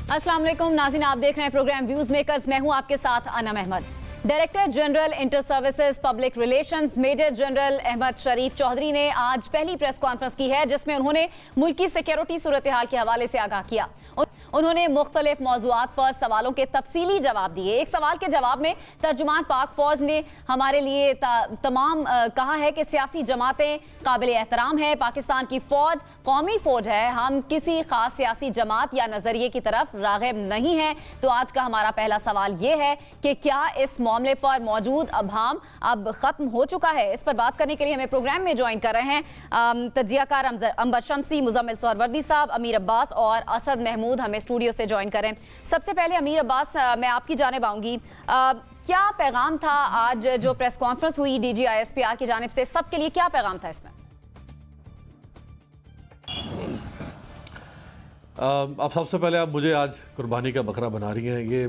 अस्सलाम वालेकुम नाज़रीन, आप देख रहे हैं प्रोग्राम व्यूज मेकर्स। मैं हूं आपके साथ Anam Ahmed. Director general inter services public relations major general Ahmed Sharif Chaudhry ने आज पहली प्रेस कॉन्फ्रेंस की है, जिसमें उन्होंने मुल्क की सिक्योरिटी सूरत हाल के हवाले से आगाह किया। उन्होंने मुख्तलिफ मौज़ूआत पर सवालों के तफसीली जवाब दिए। एक सवाल के जवाब में तर्जुमान पाक फौज ने हमारे लिए तमाम कहा है कि सियासी जमातें काबिल एहतराम है, पाकिस्तान की फौज कौमी फौज है, हम किसी खास सियासी जमात या नजरिए की तरफ राग़िब नहीं है। तो आज का हमारा पहला सवाल ये है कि क्या इस मामले पर मौजूद अभाम अब खत्म हो चुका है? इस पर बात करने के लिए हमें प्रोग्राम में ज्वाइन कर रहे हैं तज्जियाकार अंबर शम्सी, मुजम्मिल सोहरवर्दी साहब, अमीर अब्बास और असद महमूद हमें स्टूडियो से ज्वाइन करें। सबसे पहले अमीर अब्बास, मैं आपकी जानिब आऊंगी। क्या पैगाम था आज जो प्रेस कॉन्फ्रेंस हुई DGISPR की जानिब से, सबके लिए क्या पैगाम था इसमें? आप सबसे पहले आप मुझे आज कुर्बानी का बकरा बना रही हैं। ये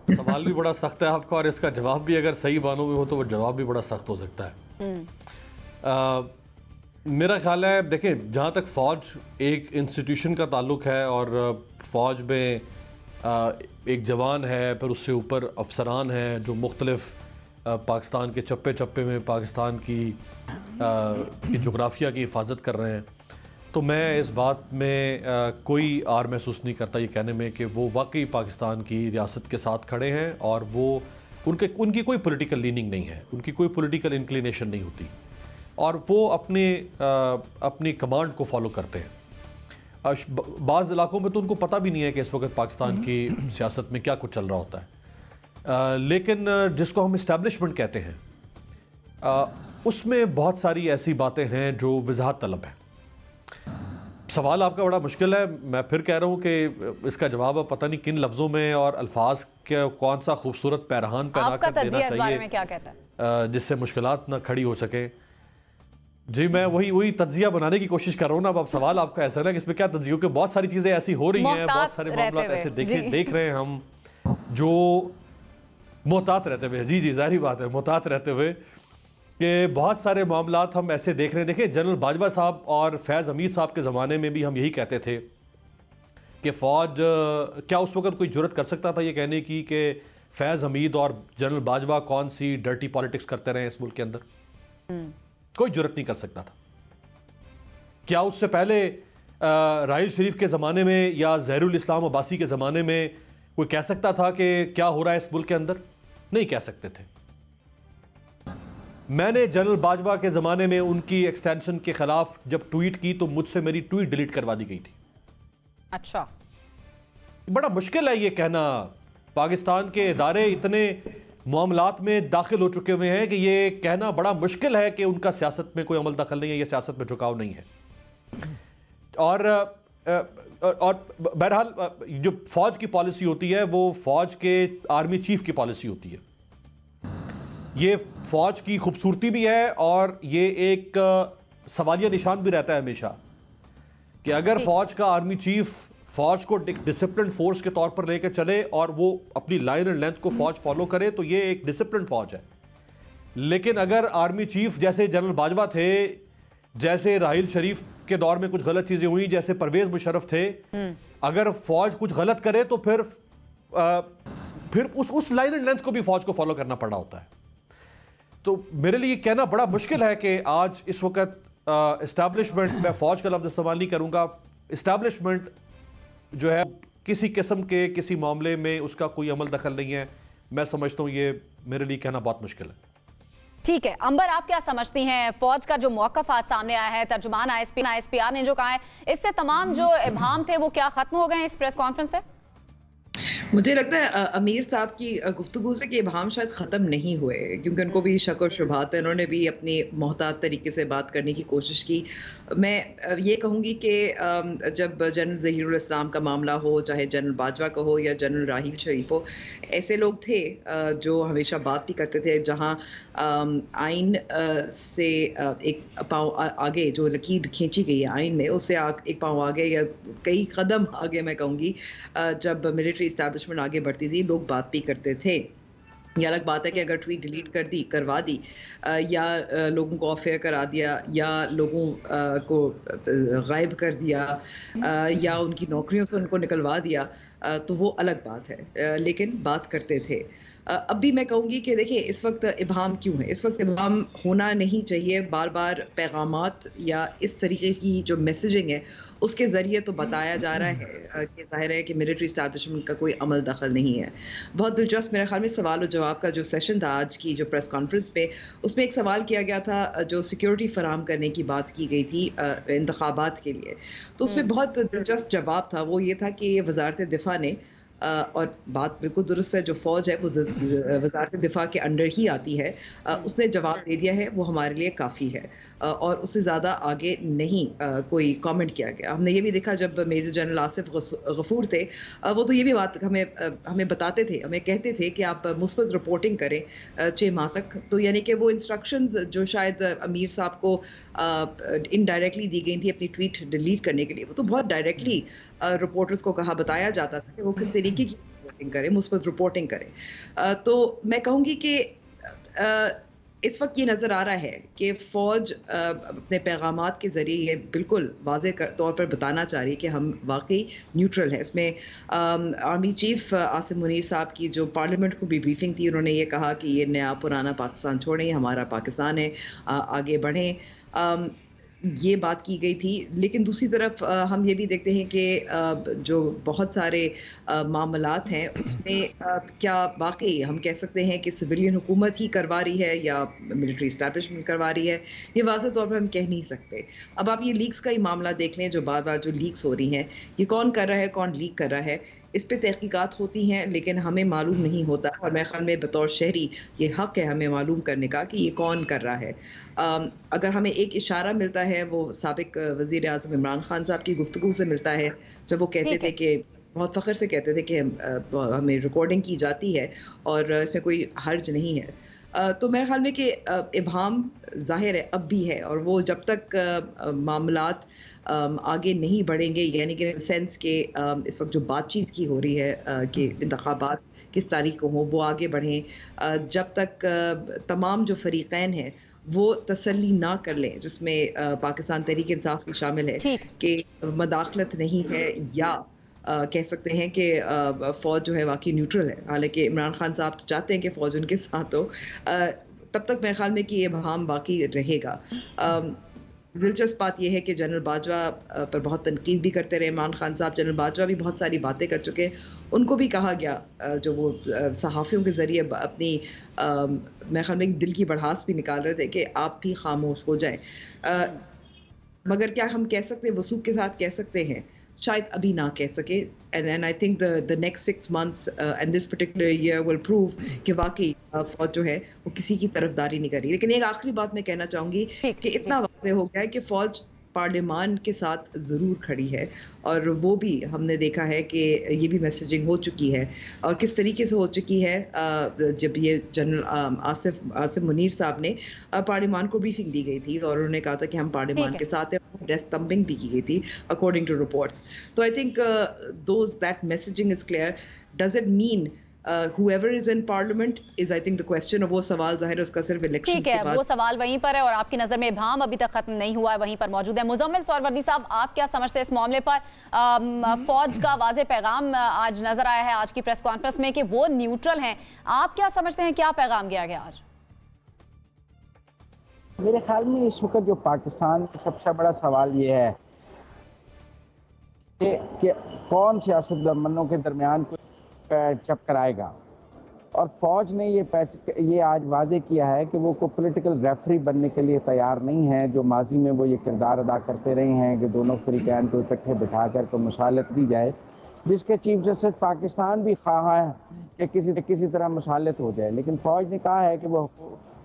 सवाल भी बड़ा सख्त है आपका, और इसका जवाब भी अगर सही मानों में हो तो वो जवाब भी बड़ा सख्त हो सकता है। मेरा ख्याल है, देखें, जहाँ तक फ़ौज एक इंस्टीट्यूशन का ताल्लुक है और फ़ौज में एक जवान है, फिर उससे ऊपर अफसरान हैं जो मुख्तलिफ पाकिस्तान के चप्पे चप्पे में पाकिस्तान की जोग्राफिया की हिफाजत कर रहे हैं, तो मैं इस बात में कोई आर महसूस नहीं करता ये कहने में कि वो वाकई पाकिस्तान की रियासत के साथ खड़े हैं और वो उनकी कोई पॉलिटिकल लीनिंग नहीं है, उनकी कोई पॉलिटिकल इंक्लिनेशन नहीं होती, और वो अपनी कमांड को फॉलो करते हैं। बाज़ इलाकों में तो उनको पता भी नहीं है कि इस वक्त पाकिस्तान की सियासत में क्या कुछ चल रहा होता है। लेकिन जिसको हम इस्टेब्लिशमेंट कहते हैं, उसमें बहुत सारी ऐसी बातें हैं जो वजाहत तलब है। सवाल आपका बड़ा मुश्किल है। मैं फिर कह रहा हूँ कि इसका जवाब अब पता नहीं किन लफ्ज़ों में और अल्फाज के कौन सा खूबसूरत पैरहान पहना कर देना चाहिए, क्या कहता है, जिससे मुश्किलात ना खड़ी हो सके। जी, मैं वही तज्जिया बनाने की कोशिश कर रहा हूँ ना। अब सवाल आपका ऐसा है कि इसमें क्या तज्जियों के बहुत सारी चीज़ें ऐसी हो रही हैं, बहुत सारे मामला ऐसे देख रहे हैं हम जो मोहतात रहते हुए, जी ज़ाहिर बात है, मोहतात रहते हुए कि बहुत सारे मामलात हम ऐसे देख रहे हैं। देखिए, जनरल बाजवा साहब और फैज़ हमीद साहब के ज़माने में भी हम यही कहते थे कि फ़ौज क्या उस वक्त कोई जुर्रत कर सकता था ये कहने की कि फैज़ हमीद और जनरल बाजवा कौन सी डर्टी पॉलिटिक्स करते रहे इस मुल्क के अंदर? कोई जुर्रत नहीं कर सकता था। क्या उससे पहले राहिल शरीफ के ज़माने में या ज़हरुल इस्लाम अब्बासी के ज़माने में कोई कह सकता था कि क्या हो रहा है इस मुल्क के अंदर? नहीं कह सकते थे। मैंने जनरल बाजवा के ज़माने में उनकी एक्सटेंशन के खिलाफ जब ट्वीट की तो मुझसे मेरी ट्वीट डिलीट करवा दी गई थी। अच्छा, बड़ा मुश्किल है ये कहना। पाकिस्तान के इदारे इतने मामलात में दाखिल हो चुके हुए हैं कि ये कहना बड़ा मुश्किल है कि उनका सियासत में कोई अमल दखल नहीं है, ये सियासत में झुकाव नहीं है। और बहरहाल जो फौज की पॉलिसी होती है वो फौज के आर्मी चीफ की पॉलिसी होती है। ये फौज की खूबसूरती भी है और ये एक सवालिया निशान भी रहता है हमेशा कि अगर फौज का आर्मी चीफ फौज को डिसिप्लिन फोर्स के तौर पर लेकर चले और वो अपनी लाइन एंड लेंथ को फौज फॉलो करे तो ये एक डिसिप्लिन फौज है। लेकिन अगर आर्मी चीफ जैसे जनरल बाजवा थे, जैसे राहिल शरीफ के दौर में कुछ गलत चीजें हुई, जैसे परवेज मुशर्रफ थे, अगर फौज कुछ गलत करे तो फिर उस लाइन एंड लेंथ को भी फौज को फॉलो करना पड़ा होता है। तो मेरे लिए कहना बड़ा मुश्किल है कि आज इस वक्त इस्टेब्लिशमेंट, मैं फौज का लफ्ज इस्तेमाल नहीं करूंगा, इस्टेब्लिशमेंट जो है किसी किस्म के किसी मामले में उसका कोई अमल दखल नहीं है। मैं समझता हूँ ये मेरे लिए कहना बहुत मुश्किल है। ठीक है अंबर, आप क्या समझती हैं? फौज का जो मौक़िफ़ आज सामने आया है, तर्जुमान ISPR ने जो कहा है, इससे तमाम जो इब्हाम थे वो क्या खत्म हो गए इस प्रेस कॉन्फ्रेंस से? मुझे लगता है अमीर साहब की गुफ्तगू से कि इब्हाम शायद ख़त्म नहीं हुए, क्योंकि उनको भी शक और शुबहात है। उन्होंने भी अपनी मोहतात तरीके से बात करने की कोशिश की। मैं ये कहूँगी कि जब जनरल ज़हीरुल इस्लाम का मामला हो, चाहे जनरल बाजवा का हो या जनरल राहिल शरीफ हो, ऐसे लोग थे जो हमेशा बात भी करते थे जहाँ आइन से एक पाँव आगे जो लकीर खींची गई है आइन में, उससे एक पाँव आगे या कई कदम आगे मैं कहूँगी, जब मिलिट्री इस्टेब्लिशमेंट आगे बढ़ती थी लोग बात भी करते थे। ये अलग बात है कि अगर ट्वीट डिलीट करवा दी या लोगों को ऑफ एयर करा दिया या लोगों को गायब कर दिया या उनकी नौकरियों से उनको निकलवा दिया तो वो अलग बात है, लेकिन बात करते थे। अब भी मैं कहूँगी कि देखिए इस वक्त इबाम क्यों है, इस वक्त इबाम होना नहीं चाहिए। बार बार पैगामात या इस तरीके की जो मैसेजिंग है उसके ज़रिए तो बताया जा रहा है कि ज़ाहिर है कि मिलिट्री इस्टेब्लिशमेंट का कोई अमल दखल नहीं है। बहुत दिलचस्प मेरे ख्याल में सवाल और जवाब का जो सेशन था आज की जो प्रेस कॉन्फ्रेंस पे, उसमें एक सवाल किया गया था जो सिक्योरिटी फराहम करने की बात की गई थी इंतखाबात के लिए, तो उसमें बहुत दिलचस्प जवाब था। वो ये था कि ये वजारत दिफा ने और बात बिल्कुल दुरुस्त है, जो फ़ौज है वो वज़ारत दिफ़ा के अंडर ही आती है, उसने जवाब दे दिया है, वो हमारे लिए काफ़ी है और उससे ज़्यादा आगे नहीं कोई कमेंट किया गया। हमने ये भी देखा जब मेजर जनरल आसिफ गफूर थे, वो तो ये भी बात हमें बताते थे, हमें कहते थे कि आप मुस्बत रिपोर्टिंग करें 6 माह तक। तो यानी कि वो इंस्ट्रक्शंस जो शायद अमीर साहब को इनडायरेक्टली दी गई थी अपनी ट्वीट डिलीट करने के लिए, वो तो बहुत डायरेक्टली रिपोर्टर्स को बताया जाता था कि वो किस तरीके की रिपोर्टिंग करें, मुस्बत रिपोर्टिंग करें। तो मैं कहूँगी कि इस वक्त ये नज़र आ रहा है कि फ़ौज अपने पैगामात के ज़रिए ये बिल्कुल वाज़ेह तौर पर बताना चाह रही है कि हम वाकई न्यूट्रल हैं। इसमें आर्मी चीफ आसिम मुनीर साहब की जो पार्लियामेंट को भी ब्रीफिंग थी, उन्होंने ये कहा कि ये नया पुराना पाकिस्तान छोड़ें, हमारा पाकिस्तान है, आगे बढ़ें, ये बात की गई थी। लेकिन दूसरी तरफ हम ये भी देखते हैं कि जो बहुत सारे मामलात हैं उसमें क्या वाकई हम कह सकते हैं कि सिविलियन हुकूमत ही करवा रही है या मिलिट्री इस्टेब्लिशमेंट करवा रही है, ये वाज़ेह तौर पर हम कह नहीं सकते। अब आप ये लीक्स का ही मामला देख लें, जो बार बार जो लीक्स हो रही हैं, ये कौन कर रहा है, कौन लीक कर रहा है, इस पे तहकीकात होती हैं, लेकिन हमें मालूम नहीं होता। और मेरे ख्याल में बतौर शहरी ये हक़ है हमें मालूम करने का कि ये कौन कर रहा है। अगर हमें एक इशारा मिलता है, वो साबिक वज़ीर आज़म इमरान खान साहब की गुफ्तगू से मिलता है, जब वो कहते थे कि बहुत फ़ख्र से कहते थे कि हमें रिकॉर्डिंग की जाती है और इसमें कोई हर्ज नहीं है। तो मेरे ख्याल में कि इबाम ज़ाहिर है अब भी है, और वो जब तक मामलात आगे नहीं बढ़ेंगे, यानी कि सेंस के इस वक्त जो बातचीत की हो रही है कि इंतखाबात किस तारीख को हो, वो आगे बढ़ें, जब तक तमाम जो फरीक़ैन हैं वो तसल्ली ना कर लें, जिसमें पाकिस्तान तहरीक इंसाफ भी शामिल है कि मदाखलत नहीं है, या कह सकते हैं कि फ़ौज जो है वाकई न्यूट्रल है। हालांकि इमरान खान साहब तो चाहते हैं कि फ़ौज उनके साथ हो, तब तक मेरे ख्याल में कि ये बहाम बाकी रहेगा। दिलचस्प बात यह है कि जनरल बाजवा पर बहुत तनकीद भी करते रहे इमरान खान साहब। जनरल बाजवा भी बहुत सारी बातें कर चुके, उनको भी कहा गया, जो वो सहाफ़ियों के ज़रिए अपनी मेरे ख्याल में दिल की भड़ास भी निकाल रहे थे कि आप भी खामोश हो जाएं। मगर क्या हम कह सकते हैं, वसूख के साथ कह सकते हैं? शायद अभी ना कह सके। And I think the next 6 months and this particular year will prove कि वाकई फौज जो है वो किसी की तरफदारी नहीं कर रही। लेकिन एक आखिरी बात मैं कहना चाहूंगी कि इतना वाज़ेह हो गया है कि फौज पार्लियामान के साथ ज़रूर खड़ी है, और वो भी हमने देखा है कि ये भी मैसेजिंग हो चुकी है, और किस तरीके से हो चुकी है। जब ये जनरल आसिफ मुनीर साहब ने पार्लियामान को ब्रीफिंग दी गई थी और उन्होंने कहा था कि हम पार्लियामान के साथ हैं, डेस्क थंपिंग भी की गई थी अकॉर्डिंग टू रिपोर्ट्स। तो I think that messaging is clear. Does it mean whoever is in parliament is I think the question of वो सवाल ज़ाहिर है उसका सिर्फ इलेक्शन के बाद, वो सवाल वहीं पर है, और आपकी नज़र में इबाम अभी तक खत्म नहीं हुआ है, वहीं पर मौजूद है। मुज़म्मिल सोहरवर्दी साहब, आप क्या समझते हैं इस मामले पर? फौज का वाज़ेह पैगाम आज नजर आया है आज की प्रेस कॉन्फ्रेंस में कि वो न्यूट्रल हैं। आप क्या समझते हैं, क्या पैगाम दिया गया आज? मेरे ख्याल में इस वक्त जो पाकिस्तान का सबसे बड़ा सवाल ये है कि कौन सियासतदानों के दरमियान कोई पैचअप कराएगा, और फौज ने ये आज वादे किया है कि वो कोई पॉलिटिकल रेफरी बनने के लिए तैयार नहीं है, जो माजी में वो ये किरदार अदा करते रहे हैं कि दोनों फरीकैन को इकट्ठे बिठा कर को मुसालत दी जाए, जिसके चीफ जस्टिस पाकिस्तान भी ख्वाह है कि किसी तरह मुसालत हो जाए। लेकिन फौज ने कहा है कि वो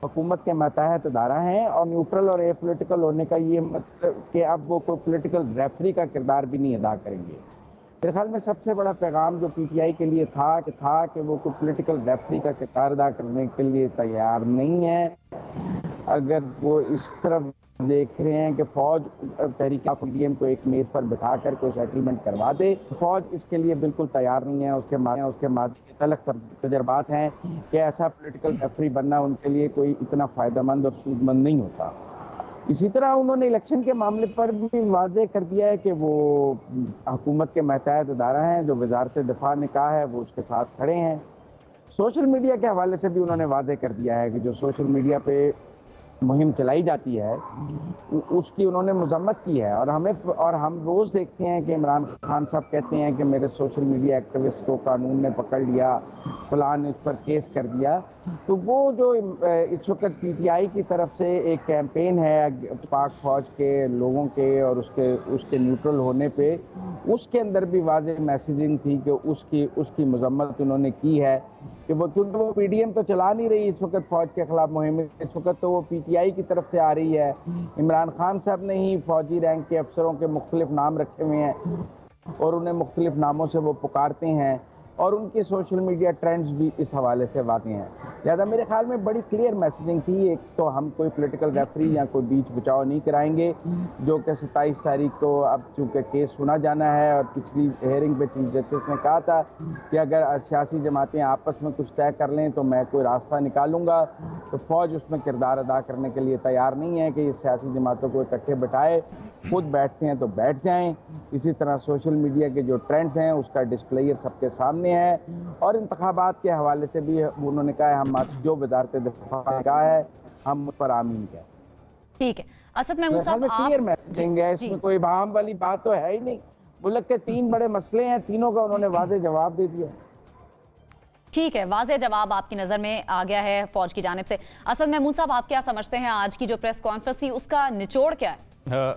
हुकूमत के मातहत इदारा हैं, और न्यूट्रल और एपॉलिटिकल होने का ये मतलब कि अब वो कोई पॉलिटिकल रेफरी का किरदार भी नहीं अदा करेंगे। मेरे ख्याल में सबसे बड़ा पैगाम जो पीटीआई के लिए था कि वो कोई पॉलिटिकल रेफरी का किरदार अदा करने के लिए तैयार नहीं है। अगर वो इस तरफ देख रहे हैं कि फौज तहरीक पीडीएम को एक मेज पर बिठाकर कोई सेटलमेंट करवा दे। फौज इसके लिए बिल्कुल तैयार नहीं है। उसके मादी के तलख तजर्बात हैं कि ऐसा पॉलिटिकल रेफरी बनना उनके लिए कोई इतना फ़ायदेमंद और सूदमंद नहीं होता। इसी तरह उन्होंने इलेक्शन के मामले पर भी वाज़ेह कर दिया है कि वो हुकूमत के महतायत इदारा हैं, जो वजारत दिफा ने कहा है वो उसके साथ खड़े हैं। सोशल मीडिया के हवाले से भी उन्होंने वाज़ेह कर दिया है कि जो सोशल मीडिया पे मुहिम चलाई जाती है उसकी उन्होंने मजम्मत की है। और हम रोज़ देखते हैं कि इमरान खान साहब कहते हैं कि मेरे सोशल मीडिया एक्टिविस्ट को कानून ने पकड़ लिया, फलां ने उस पर केस कर दिया। तो वो जो इस वक्त पीटीआई की तरफ से एक कैंपेन है पाक फौज के लोगों के और उसके न्यूट्रल होने पे, उसके अंदर भी वाज़ेह मैसेजिंग थी कि उसकी मजम्मत उन्होंने की है कि वो, क्योंकि वो पीडीएम तो चला नहीं रही इस वक्त फौज के खिलाफ मुहिम, इस वक्त तो वो पीटीआई की तरफ से आ रही है। इमरान खान साहब ने ही फौजी रैंक के अफसरों के मुख्तलिफ नाम रखे हुए हैं और उन्हें मुख्तलिफ नामों से वो पुकारते हैं और उनकी सोशल मीडिया ट्रेंड्स भी इस हवाले से वाक़ई हैं। लिहाजा मेरे ख्याल में बड़ी क्लियर मैसेजिंग थी। एक तो हम कोई पॉलिटिकल रेफरी या कोई बीच बचाव नहीं कराएंगे, जो कि 27 तारीख को अब चूँकि केस सुना जाना है और पिछली हेयरिंग पे चीफ जस्टिस ने कहा था कि अगर सियासी जमातें आपस में कुछ तय कर लें तो मैं कोई रास्ता निकालूंगा। तो फ़ौज उसमें किरदार अदा करने के लिए तैयार नहीं है कि ये सियासी जमातों को इकट्ठे बैठाए, खुद बैठते हैं तो बैठ जाएँ। इसी तरह सोशल मीडिया के जो ट्रेंड्स हैं उसका डिस्प्ले सबके सामने है और इंतखाबात के हवाले से भी उन्होंने कहा है हम जो वज़ारत दिफा ने कहा है हम उस पर आमीन कहें। ठीक है असद महमूद साहब, क्लियर मैसेजिंग है, इसमें कोई बहाम वाली बात तो है ही नहीं। मुल्क के 3 बड़े मसले हैं, तीनों का उन्होंने वाज़ेह जवाब दे दिया। ठीक है, वाज़ेह जवाब आपकी नज़र में आ गया है फौज की जानिब से। असद महमूद साहब, आप क्या समझते हैं आज की जो प्रेस कॉन्फ्रेंस थी उसका निचोड़ क्या है?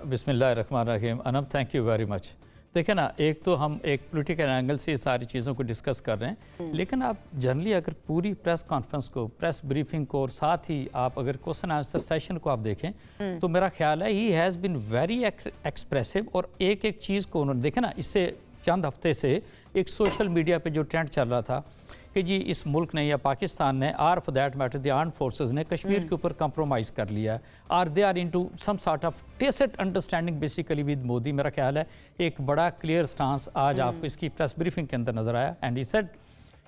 बिस्मिल्लाहिर्रहमानिर्रहीम। Anam, thank you very much. देखिए ना, एक तो हम एक पॉलिटिकल एंगल से सारी चीज़ों को डिस्कस कर रहे हैं, लेकिन आप जनरली अगर पूरी प्रेस कॉन्फ्रेंस को, प्रेस ब्रीफिंग को और साथ ही आप अगर क्वेश्चन आंसर सेशन को आप देखें तो मेरा ख्याल है he has been very expressive. और एक एक चीज़ को उन्होंने देखे ना, इससे चंद हफ्ते से एक सोशल मीडिया पे जो ट्रेंड चल रहा था कि जी इस मुल्क ने या पाकिस्तान ने or for that matter the armed forces ने कश्मीर के ऊपर कंप्रोमाइज़ कर लिया, or they are into some sort of tacit understanding basically with Modi. मेरा ख्याल है एक बड़ा क्लियर स्टांस आज आपको इसकी प्रेस ब्रीफिंग के अंदर नजर आया। एंड ही सेड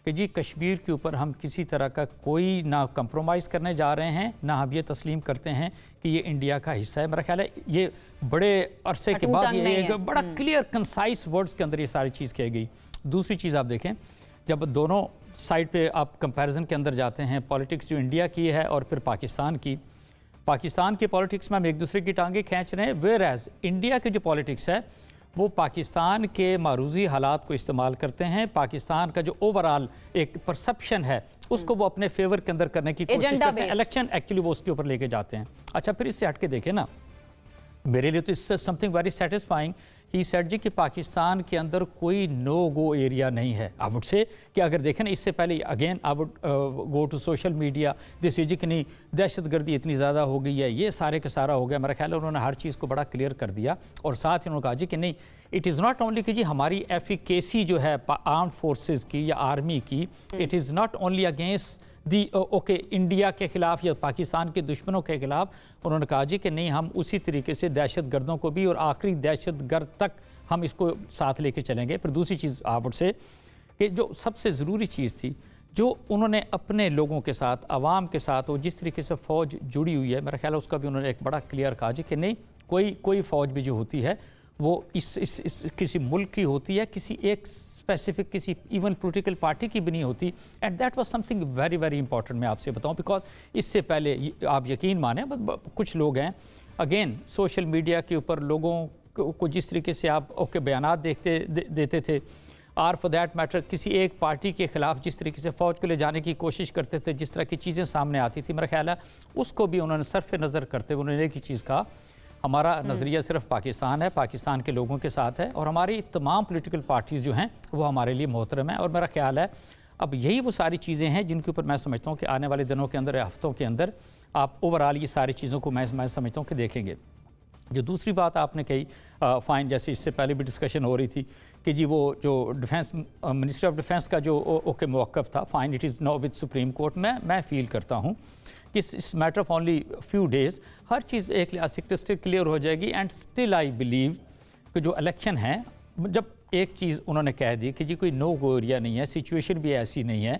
कि जी कश्मीर के ऊपर हम किसी तरह का कोई ना कंप्रोमाइज़ करने जा रहे हैं, ना हम ये तस्लीम करते हैं कि ये इंडिया का हिस्सा है। मेरा ख्याल है ये बड़े अरसे के बाद ये बड़ा क्लियर कंसाइज वर्ड्स के अंदर ये सारी चीज़ कही गई। दूसरी चीज़ आप देखें, जब दोनों साइड पे आप कंपैरिजन के अंदर जाते हैं, पॉलिटिक्स जो इंडिया की है और फिर पाकिस्तान की पॉलिटिक्स में हम एक दूसरे की टांगे खींच रहे हैं, वेयर एज इंडिया की जो पॉलिटिक्स है वो पाकिस्तान के मारूजी हालात को इस्तेमाल करते हैं। पाकिस्तान का जो ओवरऑल एक परसेप्शन है उसको वो अपने फेवर के अंदर करने की कोशिश करते हैं। इलेक्शन एक्चुअली वो उसके ऊपर लेके जाते हैं। अच्छा, फिर इससे हट के देखें ना, मेरे लिए तो इससे something very satisfying he said जी कि पाकिस्तान के अंदर कोई नो गो एरिया नहीं है। आई वुड से कि अगर देखें ना, इससे पहले again I would go to social media this जी कि नहीं दहशतगर्दी इतनी ज़्यादा हो गई है, ये सारे का सारा हो गया। मेरा ख्याल है उन्होंने हर चीज़ को बड़ा क्लियर कर दिया और साथ ही उन्होंने कहा जी कि नहीं, इट इज़ नॉट ओनली कि जी हमारी एफिकेसी जो है आर्म्ड फोर्सेस की या आर्मी की, it is not only against the okay India के ख़िलाफ़ या पाकिस्तान के दुश्मनों के ख़िलाफ़। उन्होंने कहा जी कि नहीं, हम उसी तरीके से दहशतगर्दों को भी और आखिरी दहशतगर्द तक हम इसको साथ लेके चलेंगे। फिर दूसरी चीज़ आप से कि जो सबसे ज़रूरी चीज़ थी, जो उन्होंने अपने लोगों के साथ, आवाम के साथ और जिस तरीके से फ़ौज जुड़ी हुई है, मेरा ख्याल है उसका भी उन्होंने एक बड़ा क्लियर कहा जी कि नहीं, कोई फ़ौज भी जो होती है वो इस किसी मुल्क की होती है, किसी एक स्पेसिफिक किसी इवन पॉलिटिकल पार्टी की भी नहीं होती। And that was something very very important मैं आपसे बताऊं, बिकॉज इससे पहले आप यकीन माने कुछ लोग हैं अगेन सोशल मीडिया के ऊपर लोगों को जिस तरीके से आप बयानात देते थे, आर फॉर दैट मैटर किसी एक पार्टी के ख़िलाफ़ जिस तरीके से फ़ौज को ले जाने की कोशिश करते थे, जिस तरह की चीज़ें सामने आती थी, मेरा ख्याल है उसको भी उन्होंने सरफ नज़र करते हुए उन्होंने एक ही चीज़ कहा, हमारा नज़रिया सिर्फ पाकिस्तान है, पाकिस्तान के लोगों के साथ है और हमारी तमाम पॉलिटिकल पार्टीज़ जो हैं वो हमारे लिए मोहतरम है। और मेरा ख्याल है अब यही वो सारी चीज़ें हैं जिनके ऊपर मैं समझता हूँ कि आने वाले दिनों के अंदर या हफ्तों के अंदर आप ओवरऑल ये सारी चीज़ों को मैं समझता हूँ कि देखेंगे। जो दूसरी बात आपने कही, फ़ाइन, जैसे इससे पहले भी डिस्कशन हो रही थी कि जी वो जो डिफेंस मिनिस्टर ऑफ डिफेंस का जो मौक़िफ़ था, fine, it is no with supreme court. मैं फ़ील करता हूँ कि इस matter of only few days हर चीज़ एक लिहाज से क्रिस्टल क्लियर हो जाएगी। एंड स्टिल आई बिलीव कि जो इलेक्शन है, जब एक चीज़ उन्होंने कह दी कि जी कोई नो गो एरिया नहीं है, सिचुएशन भी ऐसी नहीं है,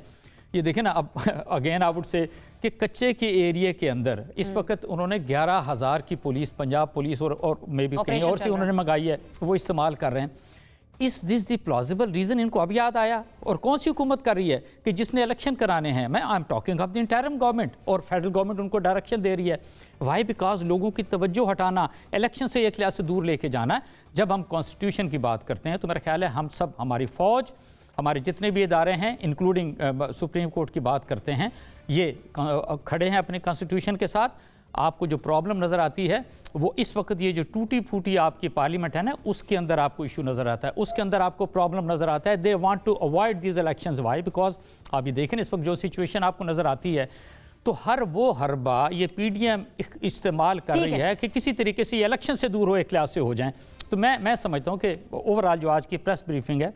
ये देखें ना, अब अगेन आई वुड से कि कच्चे के एरिया के अंदर इस वक्त उन्होंने 11,000 की पुलिस, पंजाब पुलिस और मे बी कहीं और से उन्होंने मंगाई है, वो इस्तेमाल कर रहे हैं। इस दिस द प्लॉजिबल रीज़न इनको अब याद आया? और कौन सी हुकूमत कर रही है कि जिसने इलेक्शन कराने हैं? मैं आई am talking of the interim government, और फेडरल गवर्नमेंट उनको डायरेक्शन दे रही है। वाई? बिकॉज लोगों की तवज्जो हटाना, इलेक्शन से एक लिहाज से दूर लेके जाना है। जब हम कॉन्स्टिट्यूशन की बात करते हैं तो मेरा ख्याल है हम सब, हमारी फ़ौज, हमारे जितने भी इदारे हैं, इंक्लूडिंग सुप्रीम कोर्ट की बात करते हैं, ये खड़े हैं अपने कॉन्स्टिट्यूशन के साथ। आपको जो प्रॉब्लम नज़र आती है वो इस वक्त ये जो टूटी फूटी आपकी पार्लियामेंट है ना, उसके अंदर आपको इशू नज़र आता है, उसके अंदर आपको प्रॉब्लम नज़र आता है। They want to avoid these elections. Why? Because आप ये देखें इस वक्त जो सिचुएशन आपको नज़र आती है, तो हरबा ये पीडीएम इस्तेमाल कर रही है कि किसी तरीके से ये इलेक्शन से दूर हो, एक क्लास से हो जाएं। तो मैं समझता हूँ कि ओवरऑल जो आज की प्रेस ब्रीफिंग है,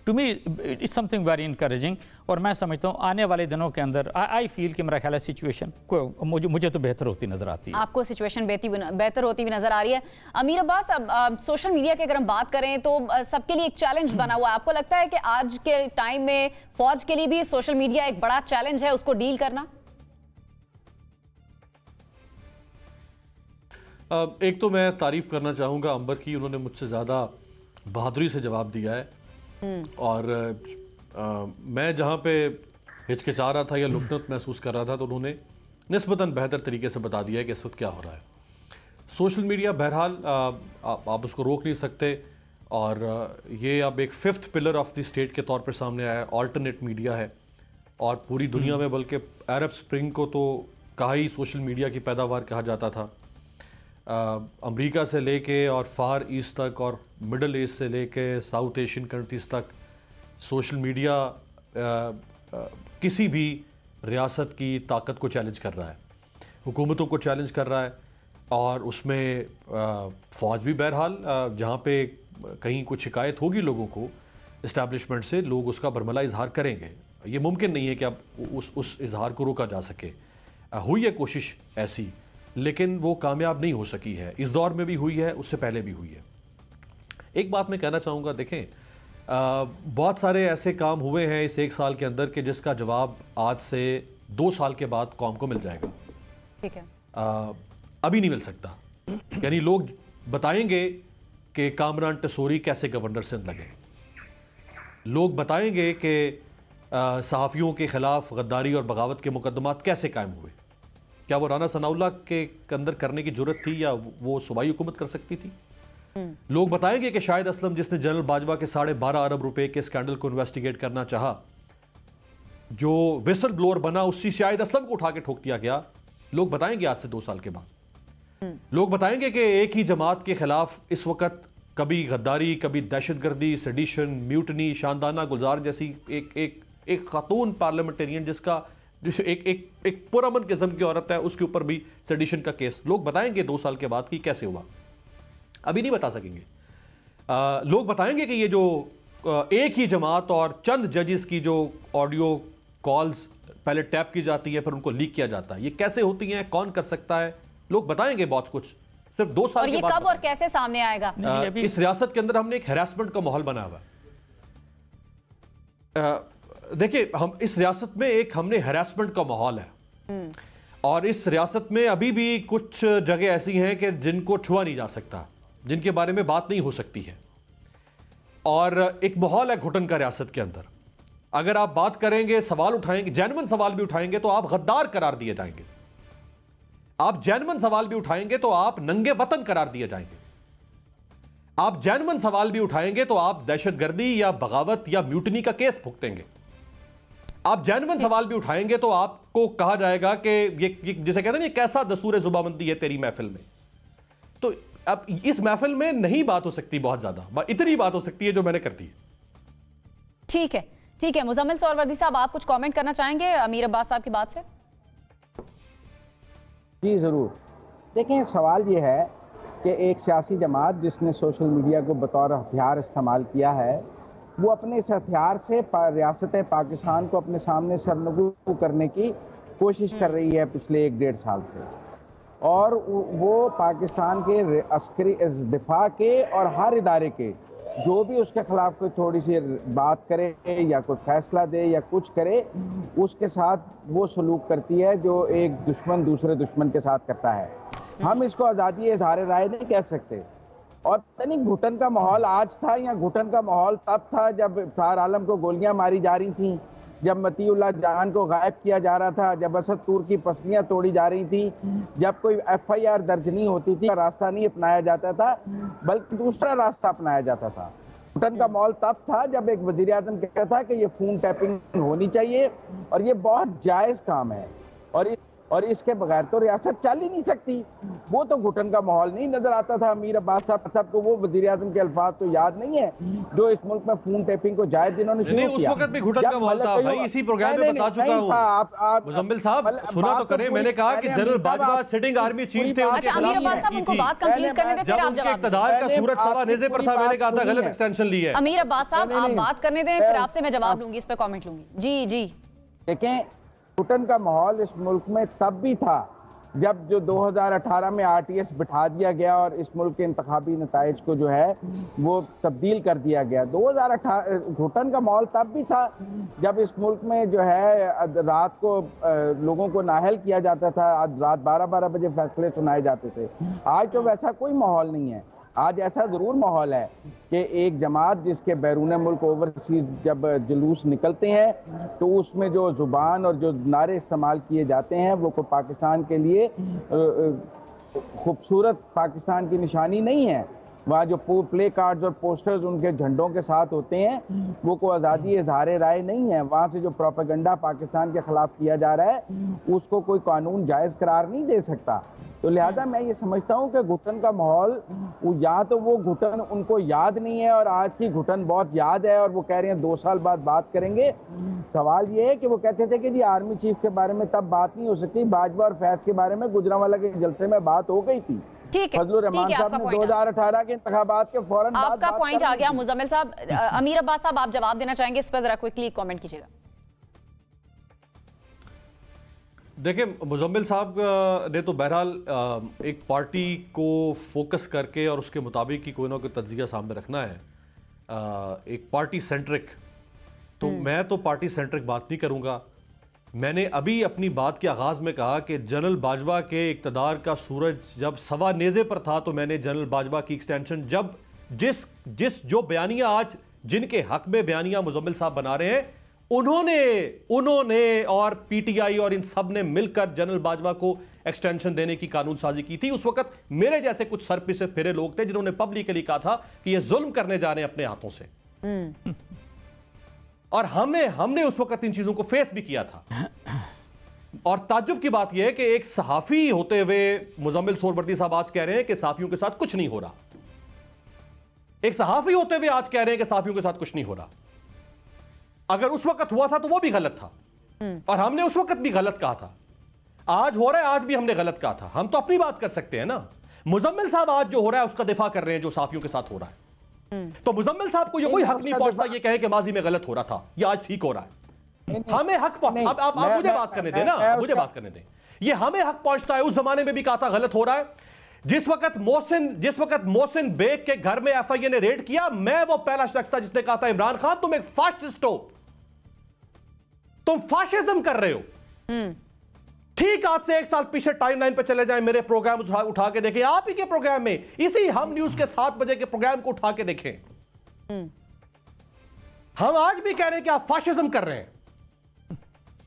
to me it's something very encouraging. और मैं समझता हूँ आने वाले दिनों के अंदर आई फील कि मेरा ख्याल है सिचुएशन मुझे तो बेहतर होती नजर आती है। आपको सिचुएशन बेहतर होती हुई नजर आ रही है। अमीर अब्बास, अब सोशल मीडिया की अगर हम बात करें तो सबके लिए एक चैलेंज बना हुआ है। आपको लगता है कि आज के टाइम में फौज के लिए भी सोशल मीडिया एक बड़ा चैलेंज है, उसको डील करना? एक तो मैं तारीफ करना चाहूँगा अंबर की, उन्होंने मुझसे ज़्यादा बहादुरी से जवाब दिया है। और मैं जहाँ पे हिचकिचा रहा था या लुकनत महसूस कर रहा था, तो उन्होंने निस्बतन बेहतर तरीके से बता दिया है कि इस वक्त क्या हो रहा है। सोशल मीडिया बहरहाल आप उसको रोक नहीं सकते, और ये अब एक 5th pillar of the state के तौर पर सामने आया है। ऑल्टरनेट मीडिया है, और पूरी दुनिया में, बल्कि अरब स्प्रिंग को तो कहा ही सोशल मीडिया की पैदावार कहा जाता था। अमेरिका से लेके और फार ईस्ट तक और मिडल ईस्ट से लेके साउथ एशियन कंट्रीज़ तक सोशल मीडिया किसी भी रियासत की ताकत को चैलेंज कर रहा है, हुकूमतों को चैलेंज कर रहा है। और उसमें फ़ौज भी बहरहाल जहाँ पे कहीं कुछ शिकायत होगी लोगों को इस्टेब्लिशमेंट से, लोग उसका बरमला इजहार करेंगे। ये मुमकिन नहीं है कि अब उस इजहार को रोका जा सके। हुई है कोशिश ऐसी, लेकिन वो कामयाब नहीं हो सकी है। इस दौर में भी हुई है, उससे पहले भी हुई है। एक बात मैं कहना चाहूँगा, देखें बहुत सारे ऐसे काम हुए हैं इस 1 साल के अंदर कि जिसका जवाब आज से 2 साल के बाद कौम को मिल जाएगा। ठीक है। अभी नहीं मिल सकता। यानी लोग बताएंगे कि कामरान टसोरी कैसे गवर्नर सिंध लगे, लोग बताएंगे कि सहाफ़ियों के खिलाफ गद्दारी और बगावत के मुकदमात कैसे कायम हुए। क्या वो राना सनाउल्लाह के अंदर करने की जरूरत थी, या वो सूबाई हुकूमत कर सकती थी? लोग बताएंगे कि शाहिद असलम, जिसने जनरल बाजवा के 12.5 अरब रुपए के स्कैंडल को इन्वेस्टिगेट करना चाहा, जो विसल ब्लोअर बना, उसी शाहिद असलम को उठा के ठोक दिया गया। लोग बताएंगे आज से 2 साल के बाद। लोग बताएंगे कि एक ही जमात के खिलाफ इस वक्त कभी गद्दारी, कभी दहशतगर्दी, सेडिशन, म्यूटनी, शानदाना गुलजार जैसी एक खातून पार्लियामेंटेरियन जिसका एक पुरअमन किस्म की औरत है, उसके ऊपर भी सेडिशन का केस। लोग बताएंगे 2 साल के बाद कि कैसे हुआ। अभी नहीं बता सकेंगे। लोग बताएंगे कि ये जो एक ही जमात और चंद जजेस की जो ऑडियो कॉल्स पहले टैप की जाती है, फिर उनको लीक किया जाता है, ये कैसे होती हैं, कौन कर सकता है। लोग बताएंगे बहुत कुछ, सिर्फ 2 साल के बाद। कब और कैसे सामने आएगा? इस रियासत के अंदर हमने एक हैरेसमेंट का माहौल बनाया हुआ है। देखिए, हम इस रियासत में हमने हैरेसमेंट का माहौल है, और इस रियासत में अभी भी कुछ जगह ऐसी हैं कि जिनको छुआ नहीं जा सकता, जिनके बारे में बात नहीं हो सकती है, और एक माहौल है घुटन का रियासत के अंदर। अगर आप बात करेंगे, सवाल उठाएंगे, जेन्युइन सवाल भी उठाएंगे, तो आप गद्दार करार दिए जाएंगे। आप जेन्युइन सवाल भी उठाएंगे तो आप नंगे वतन करार दिए जाएंगे। आप जेन्युइन सवाल भी उठाएंगे तो आप दहशतगर्दी या बगावत या म्यूटनी का केस भुगतेंगे। आप जेन्युइन सवाल भी उठाएंगे तो आपको कहा जाएगा कि ये जिसे कहते हैं ना, कैसा दस्तूर जुबाबंदी है तेरी महफिल में। तो अब इस महफिल में नहीं बात हो सकती बहुत ज्यादा, इतनी बात हो सकती है जो मैंने कर दी। ठीक है, ठीक है। मुजम्मिल सोहरवर्दी साहब, आप कुछ कमेंट करना चाहेंगे अमीर अब्बास साहब की बात से? जी ज़रूर। देखें, सवाल ये है कि एक सियासी जमात जिसने सोशल मीडिया को बतौर हथियार इस्तेमाल किया है, वो अपने इस हथियार से रियासत पाकिस्तान को अपने सामने सरनगू करने की कोशिश कर रही है पिछले 1-1.5 साल से, और वो पाकिस्तान के अस्करी दिफा के और हर इदारे के जो भी उसके खिलाफ कोई थोड़ी सी बात करे या कोई फैसला दे या कुछ करे, उसके साथ वो सलूक करती है जो एक दुश्मन दूसरे दुश्मन के साथ करता है। हम इसको आज़ादी इज़हार राय नहीं कह सकते। और पता नहीं घुटन का माहौल आज था या घुटन का माहौल तब था जब इफ्तार आलम को गोलियां मारी जा रही थी, जब मतीउल्लाह जान को गायब किया जा रहा था, जब असद तूर की पसलियां तोड़ी जा रही थी, जब कोई FIR दर्ज नहीं होती थी, रास्ता नहीं अपनाया जाता था बल्कि दूसरा रास्ता अपनाया जाता था। घुटन का माहौल तब था जब एक वज़ीर आज़म कहता था कि ये फोन टैपिंग होनी चाहिए और ये बहुत जायज़ काम है और इसके बगैर तो रियासत चल ही नहीं सकती। वो तो घुटन का माहौल नहीं नजर आता था। अमीर अब्बास साहब को वो वज़ीर आज़म के अल्फाज तो याद नहीं है जो इस मुल्क में फोन टैपिंग को जायज जिन्होंने शुरू किया। उस वक्त भी घुटन का माहौल था भाई, इसी प्रोग्राम में बता चुका हूं। मुजम्मिल साहब सुना तो करें, मैंने कहा कि general Bajwa sitting army chief थे, उनके खिलाफ जब उनके इक़्तिदार का सूरज सवा नेज़े पर था, मैंने कहा था गलत एक्सटेंशन ली है। अमीर अब्बास साहब आप बात करने दें, फिर आपसे मैं जवाब लूंगी, इस पे कमेंट लूंगी। जी जी देखें, घुटन का माहौल इस मुल्क में तब भी था जब जो 2018 में RTS बिठा दिया गया और इस मुल्क के इंतखाबी नताइज को जो है वो तब्दील कर दिया गया। 2018 घुटन का माहौल तब भी था जब इस मुल्क में जो है रात को लोगों को नाहल किया जाता था, रात 12-12 बजे फैसले सुनाए जाते थे। आज तो वैसा कोई माहौल नहीं है। आज ऐसा ज़रूर माहौल है कि एक जमात जिसके बैरून मुल्क ओवरसीज जब जुलूस निकलते हैं तो उसमें जो ज़ुबान और जो नारे इस्तेमाल किए जाते हैं वो को पाकिस्तान के लिए खूबसूरत पाकिस्तान की निशानी नहीं है। वहाँ जो प्ले कार्ड्स और पोस्टर्स उनके झंडों के साथ होते हैं वो को आज़ादी इज़हार राय नहीं है। वहाँ से जो प्रोपेगेंडा पाकिस्तान के ख़िलाफ़ किया जा रहा है उसको कोई कानून जायज़ करार नहीं दे सकता। तो लिहाजा मैं ये समझता हूँ कि घुटन का माहौल या तो वो घुटन उनको याद नहीं है और आज की घुटन बहुत याद है और वो कह रहे हैं 2 साल बाद बात करेंगे। सवाल ये है कि वो कहते थे कि जी आर्मी चीफ के बारे में तब बात नहीं हो सकती, बाजवा और फैज के बारे में गुजरांवाला के जलसे में बात हो गई थी। ठीक है, फजलुर रहमान साहब ने 2018 के इंतखाबात के फौरन बाद आपका पॉइंट आ गया। मुजम्मिल साहब, अमीर अब्बास साहब आप जवाब देना चाहेंगे इस पर, जरा क्विकली कमेंट कीजिएगा। देखिए, मुजम्मिल साहब ने तो बहरहाल एक पार्टी को फोकस करके और उसके मुताबिक ही कोई ना कोई तज्जिया सामने रखना है, एक पार्टी सेंट्रिक। तो मैं तो पार्टी सेंट्रिक बात नहीं करूंगा। मैंने अभी अपनी बात के आगाज़ में कहा कि जनरल बाजवा के इक़्तिदार का सूरज जब सवा नेज़े पर था तो मैंने जनरल बाजवा की एक्सटेंशन जब जिस जो बयानियाँ आज जिनके हक में बयानियाँ मुजम्मिल साहब बना रहे हैं उन्होंने और PTI और इन सब ने मिलकर जनरल बाजवा को एक्सटेंशन देने की कानून साजी की थी। उस वक्त मेरे जैसे कुछ सर पे से फिरे लोग थे जिन्होंने पब्लिकली कहा था कि ये जुल्म करने जा रहे हैं अपने हाथों से, और हमने उस वक्त इन चीजों को फेस भी किया था। और ताज्जुब की बात यह है कि एक सहाफी होते हुए मुजम्मिल सोहरवर्दी साहब आज कह रहे हैं कि सहाफियों के साथ कुछ नहीं हो रहा। एक सहाफी होते हुए आज कह रहे हैं कि सहाफियों के साथ कुछ नहीं हो रहा। अगर उस वक्त हुआ था तो वो भी गलत था और हमने उस वक्त भी गलत कहा था। आज हो रहा है, आज भी हमने गलत कहा था। हम तो अपनी बात कर सकते हैं ना। मुजम्मिल साहब आज जो हो रहा है उसका दिफा कर रहे हैं जो सहाफियों के साथ हो रहा है। तो मुजम्मिल साहब को ये कोई हक नहीं पहुंचता ये कहे कि माजी में गलत हो रहा था, ये आज ठीक हो रहा है। हमें हक, आप मुझे बात करने दें ना, मुझे बात करने दें। ये हमें हक पहुंचता है। उस जमाने में भी कहा था गलत हो रहा है। जिस वक्त मोहसिन बेग के घर में FIA ने रेड किया, मैं वो पहला शख्स था जिसने कहा था इमरान खान तुम एक फाशिस्ट हो, तुम फाशिज्म कर रहे हो। ठीक आज से 1 साल पीछे टाइमलाइन पे चले जाएं, मेरे प्रोग्राम उठा के देखें, आप ही के प्रोग्राम में, इसी हम न्यूज के 7 बजे के प्रोग्राम को उठा के देखें। हम आज भी कह रहे हैं कि आप फाशिज्म कर रहे हैं।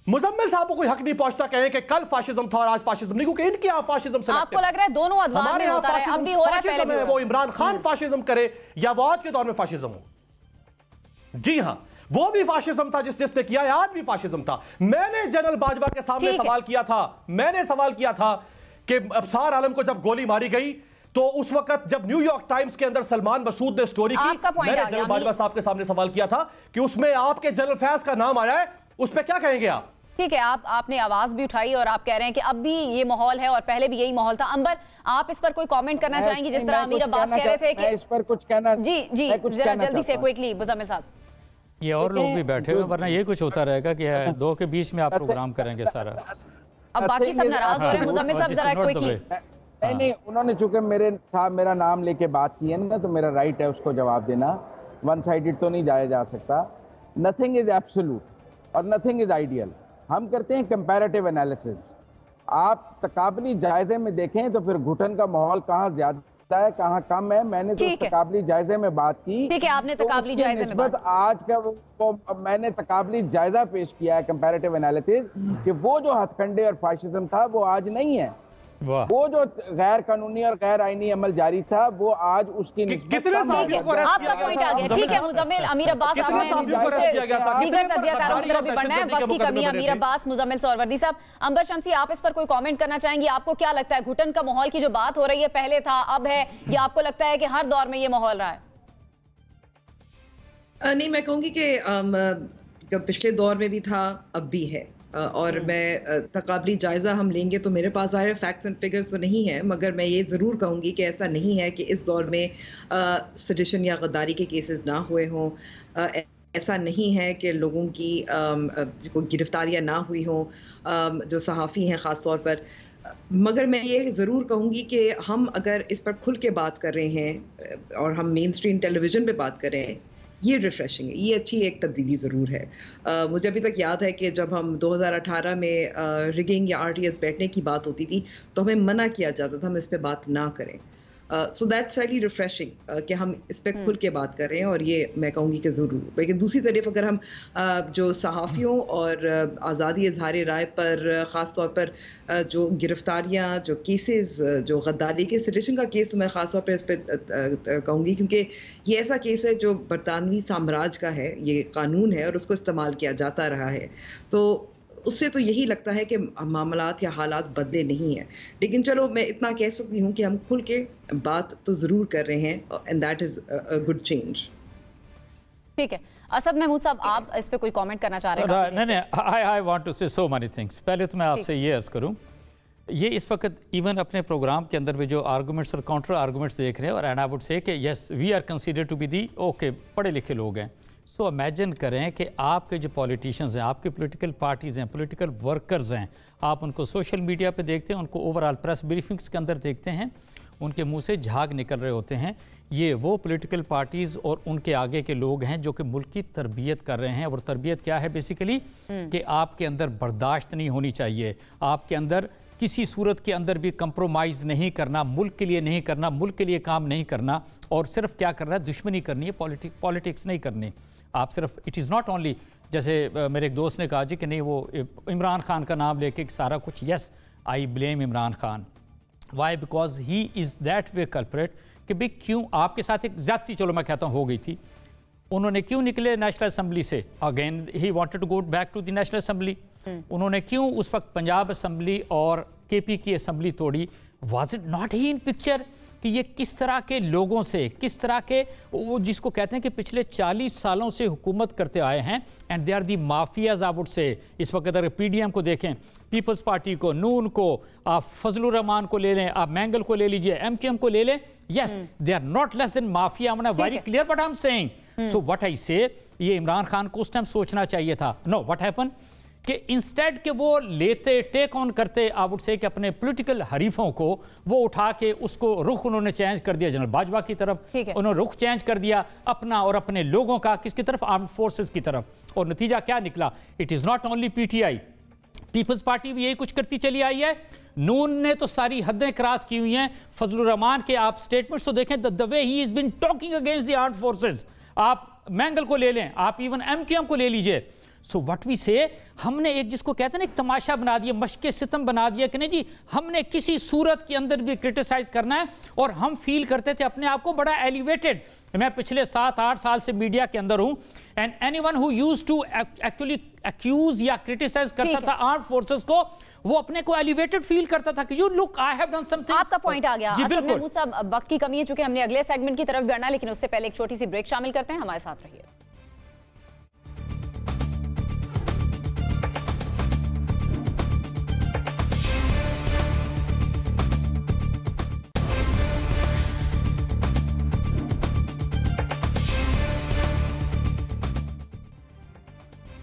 मुजम्मिल साहब को कोई हक नहीं पहुंचता कहें कि कल फाशिज्म था और आज फाशिज्म नहीं, क्योंकि इनके यहां फाशिज्म से आपको लग रहा है दोनों अदवार में होता है, अब भी हो रहा है, पहले भी हो रहा है। वो इमरान खान फाशिज्म करे या वो आज के दौर में फाशिज्म हो। जी हां, वो भी फाशिज्म था जिसने किया है, आज भी फाशिज्म था। मैंने जनरल बाजवा के सामने सवाल किया था कि अफसार आलम को जब गोली मारी गई तो उस वक्त जब न्यूयॉर्क टाइम्स के अंदर सलमान मसूद ने स्टोरी की, मैंने जनरल बाजवा साहब के सामने सवाल किया था कि उसमें आपके जनरल फैज का नाम आया है, उस पर क्या कहेंगे आप? ठीक है, आपने आवाज भी उठाई और आप कह रहे हैं कि अब भी ये माहौल है और पहले भी यही माहौल था। अंबर, आप इस पर कोई कमेंट करना चाहेंगी? जिस तरह अमीर अब्बास कह रहे थे कि इस पर कुछ कहना, जी जरा जल्दी से क्विकली मुजम्मिल साहब। ये और लोग भी बैठे हुए, वरना ये कुछ होता रहेगा कि 2 के बीच में आप प्रोग्राम करेंगे सारा। अब बाकी सब नाराज हो रहे हैं। मुजम्मिल साहब जरा क्विकली। नहीं, उन्होंने चूंकि मेरा नाम लेके बात की है ना, तो मेरा राइट है उसको जवाब देना। वन साइडेड तो नहीं जाया जा सकता। नथिंग इज एब्सोल्यूट और नथिंग इज आइडियल। हम करते हैं कंपैरेटिव एनालिसिस। आप तकाबली जायजे में देखें तो फिर घुटन का माहौल कहाँ ज्यादा है, कहाँ कम है। मैंने तो तकाबली जायजे में बात की। ठीक है, आपने तकाबली जायजे में बात। आज का वो मैंने तकाबली जायजा पेश किया है, कंपैरेटिव एनालिसिस, कि वो जो हथकंडे और फाशिज्म था वो आज नहीं है। वो जो गैर कानूनी और गैर आईनी अमल जारी था वो आज उसकी कितने साथियों को अरेस्ट आपका पॉइंट आ गया। ठीक है मुजम्मिल, अमीर अब्बास, दीगर तजियाकारों की तरफ भी बढ़ना है, वक्त की कमी। अमीर अब्बास, मुजम्मिल सोहरवर्दी साहब, अंबर शम्सी, आप इस पर कोई कमेंट करना चाहेंगे? आपको क्या लगता है, घुटन का माहौल की जो बात हो रही है पहले था अब है, या आपको लगता है कि हर दौर में ये माहौल रहा है? नहीं, मैं कहूँगी कि पिछले दौर में भी था, अब भी है। और मैं तकाबली जायजा हम लेंगे तो मेरे पास ज़ाहिर फैक्ट्स एंड फिगर्स तो नहीं है, मगर मैं ये ज़रूर कहूँगी कि ऐसा नहीं है कि इस दौर में सेडिशन या गद्दारी के केसेस ना हुए हों। ऐसा नहीं है कि लोगों की गिरफ्तारियाँ ना हुई हों, जो सहाफ़ी हैं ख़ास तौर पर। मगर मैं ये ज़रूर कहूँगी कि हम अगर इस पर खुल के बात कर रहे हैं और हम मेन स्ट्रीम टेलीविज़न पे बात कर रहे हैं, ये रिफ्रेशिंग है, ये अच्छी एक तब्दीली ज़रूर है। मुझे अभी तक याद है कि जब हम 2018 में रिगिंग या RTS बैठने की बात होती थी तो हमें मना किया जाता था हम इस पे बात ना करें। सो दैट्स रियली रिफ्रेशिंग कि हम इस पे खुल के बात कर रहे हैं, और ये मैं कहूँगी कि ज़रूर। लेकिन दूसरी तरफ अगर हम जो सहाफ़ियों और आज़ादी इज़हार राय पर ख़ास तौर पर जो गिरफ्तारियाँ, जो केसेस, जो गद्दारी के सेडिशन का केस, तो मैं ख़ास तौर पर इस पर कहूँगी क्योंकि ये ऐसा केस है जो बरतानवी साम्राज्य का है, ये कानून है और उसको इस्तेमाल किया जाता रहा है। तो उससे तो यही लगता है कि मामलात या हालात बदले नहीं हैं। लेकिन चलो मैं इतना कह सकती हूँ कि हम खुल के बात तो ज़रूर कर रहे हैं, and that is a good change. ठीक है, असद महमूद साहब, आप इस पे कोई कमेंट करना चाह रहे हैं? नहीं, आई वांट टू से सो मेनी थिंग्स। पहले तो मैं आपसे ये अर्ज करूँ, ये इस वक्त इवन अपने प्रोग्राम के अंदर भी जो आर्गूमेंट्स और काउंटर आर्गूमेंट्स देख रहे हैं, और एंड आई वुड से कि yes we are consider to be the okay, पढ़े लिखे लोग हैं। सो इमेजिन करें कि आपके जो पॉलिटिशियंस हैं, आपकी पॉलिटिकल पार्टीज़ हैं, पॉलिटिकल वर्कर्स हैं, आप उनको सोशल मीडिया पे देखते हैं, उनको ओवरऑल प्रेस ब्रीफिंग्स के अंदर देखते हैं, उनके मुंह से झाग निकल रहे होते हैं। ये वो पॉलिटिकल पार्टीज़ और उनके आगे के लोग हैं जो कि मुल्क की तरबियत कर रहे हैं। और तरबियत क्या है बेसिकली, कि आपके अंदर बर्दाश्त नहीं होनी चाहिए, आपके अंदर किसी सूरत के अंदर भी कंप्रोमाइज़ नहीं करना, मुल्क के लिए नहीं करना, मुल्क के लिए काम नहीं करना, और सिर्फ क्या करना है, दुश्मनी करनी है, पॉलिटिक्स नहीं करनी। आप सिर्फ, इट इज़ नॉट ओनली, जैसे मेरे एक दोस्त ने कहा जी कि नहीं वो इमरान खान का नाम लेके सारा कुछ, yes I blame Imran Khan. Why? Because he is that way culprit कि भाई क्यों आपके साथ एक ज़्यादती, चलो मैं कहता हूँ, हो गई थी, उन्होंने क्यों निकले नेशनल असम्बली से? Again he wanted to go back to the national assembly. उन्होंने क्यों उस वक्त पंजाब असम्बली और KP की असम्बली तोड़ी? Was it not he in picture कि ये किस तरह के लोगों से, किस तरह के, वो जिसको कहते हैं कि पिछले 40 सालों से हुकूमत करते आए हैं, and they are the mafias I would say. इस वक्त अगर PDM को देखें, पीपल्स पार्टी को, नून को, आप फजलुर रहमान को ले लें, आप मैंगल को ले लीजिए, MQM को ले लें, yes they are not less than mafia. I am very clear what I am saying. So what I say, ये इमरान खान को उस टाइम सोचना चाहिए था। नो, व्हाट हैपन कि इंस्टेड के वो लेते, टेक ऑन करते, आई वुड से कि अपने पॉलिटिकल हरीफों को वो उठा के उसको रुख उन्होंने चेंज कर दिया जनरल बाजवा की तरफ, उन्होंने रुख चेंज कर दिया अपना और अपने लोगों का, किसकी तरफ? आर्म्ड फोर्सेस की तरफ। और नतीजा क्या निकला? It is not only PTI, Peoples Party भी यही कुछ करती चली आई है, नून ने तो सारी हदें क्रॉस की हुई हैं। फजलुर रहमान के आप स्टेटमेंट्स तो देखें, the way he is been talking against the armed forces. आप मैंगल को ले लें, आप इवन MQM को ले लीजिए। सो व्हाट वी से, हमने एक जिसको कहते हैं ना, एक तमाशा बना दिया, मशके सितम बना दिया कि नहीं जी, हमने किसी सूरत के अंदर भी क्रिटिसाइज करना है, और हम फील करते थे अपने आप को बड़ा एलिवेटेड। मैं पिछले 7-8 साल से मीडिया के अंदर हूं, and anyone who used to actually accuse या क्रिटिसाइज करता था आर्म्ड फोर्सेस को, वो अपने को एलिवेटेड फील करता था कि you look I have done something. आपका पॉइंट आ गया। असद महमूद साहब, वक्त की कमी है, चूंकि हमने अगले सेगमेंट की तरफ बढ़ना, लेकिन उससे पहले एक छोटी सी ब्रेक शामिल करते हैं, हमारे साथ रहिए।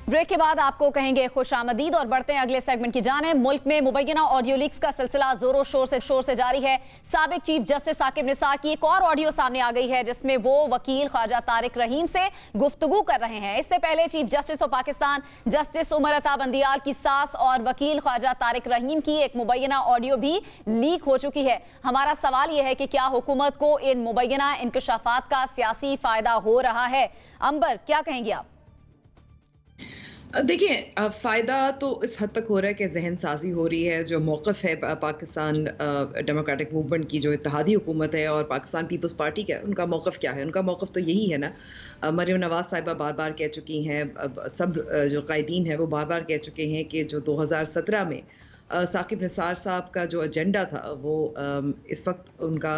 ब्रेक के बाद आपको कहेंगे खुशामदीद और बढ़ते हैं अगले सेगमेंट की जानिब। मुल्क में मुबैना ऑडियो लीक्स का सिलसिला जोरों शोर से जारी है। साबिक चीफ जस्टिस साकिब निसार की एक और ऑडियो सामने आ गई है जिसमें वो वकील ख्वाजा तारिक रहीम से गुफ्तगू कर रहे हैं। इससे पहले chief justice of Pakistan justice Umar Ata Bandial की सास और वकील ख्वाजा तारिक रहीम की एक मुबैना ऑडियो भी लीक हो चुकी है। हमारा सवाल यह है कि क्या हुकूमत को इन मुबैना इंकशाफात का सियासी फायदा हो रहा है? अंबर, क्या कहेंगे आप? देखिए, फ़ायदा तो इस हद तक हो रहा है कि जहन साजी हो रही है। जो मौक़िफ़ है पाकिस्तान डेमोक्रेटिक मूवमेंट की, जो इत्तेहादी हुकूमत है और पाकिस्तान पीपल्स पार्टी का, उनका मौक़िफ़ क्या है? उनका मौक़िफ़ तो यही है ना। मरीम नवाज़ साहिबा बार बार कह चुकी हैं, सब जो कायदीन हैं वो बार बार कह चुके हैं कि जो 2017 में साकिब निसार साहब का जो एजेंडा था वो इस वक्त उनका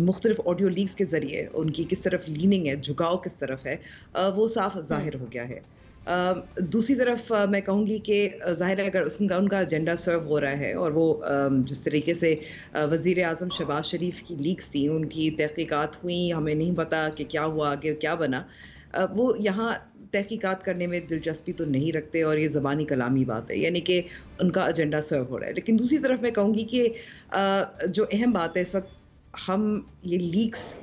मुख्तलिफ ऑडियो लीक्स के ज़रिए उनकी किस तरफ लीनिंग है, झुकाव किस तरफ है, वो साफ ज़ाहिर हो गया है। दूसरी तरफ मैं कहूँगी कि ज़ाहिर है अगर उनका एजेंडा सर्व हो रहा है और वो जिस तरीके से वज़ीर आज़म शहबाज शरीफ की लीक्स थी, उनकी तहक़ीक़ात हुई, हमें नहीं पता कि क्या हुआ, आगे क्या बना, वो यहाँ तहक़ीक़ात करने में दिलचस्पी तो नहीं रखते और ये ज़बानी कलामी बात है, यानी कि उनका एजेंडा सर्व हो रहा है। लेकिन दूसरी तरफ मैं कहूँगी कि जो अहम बात है इस वक्त, हम ये लीक्स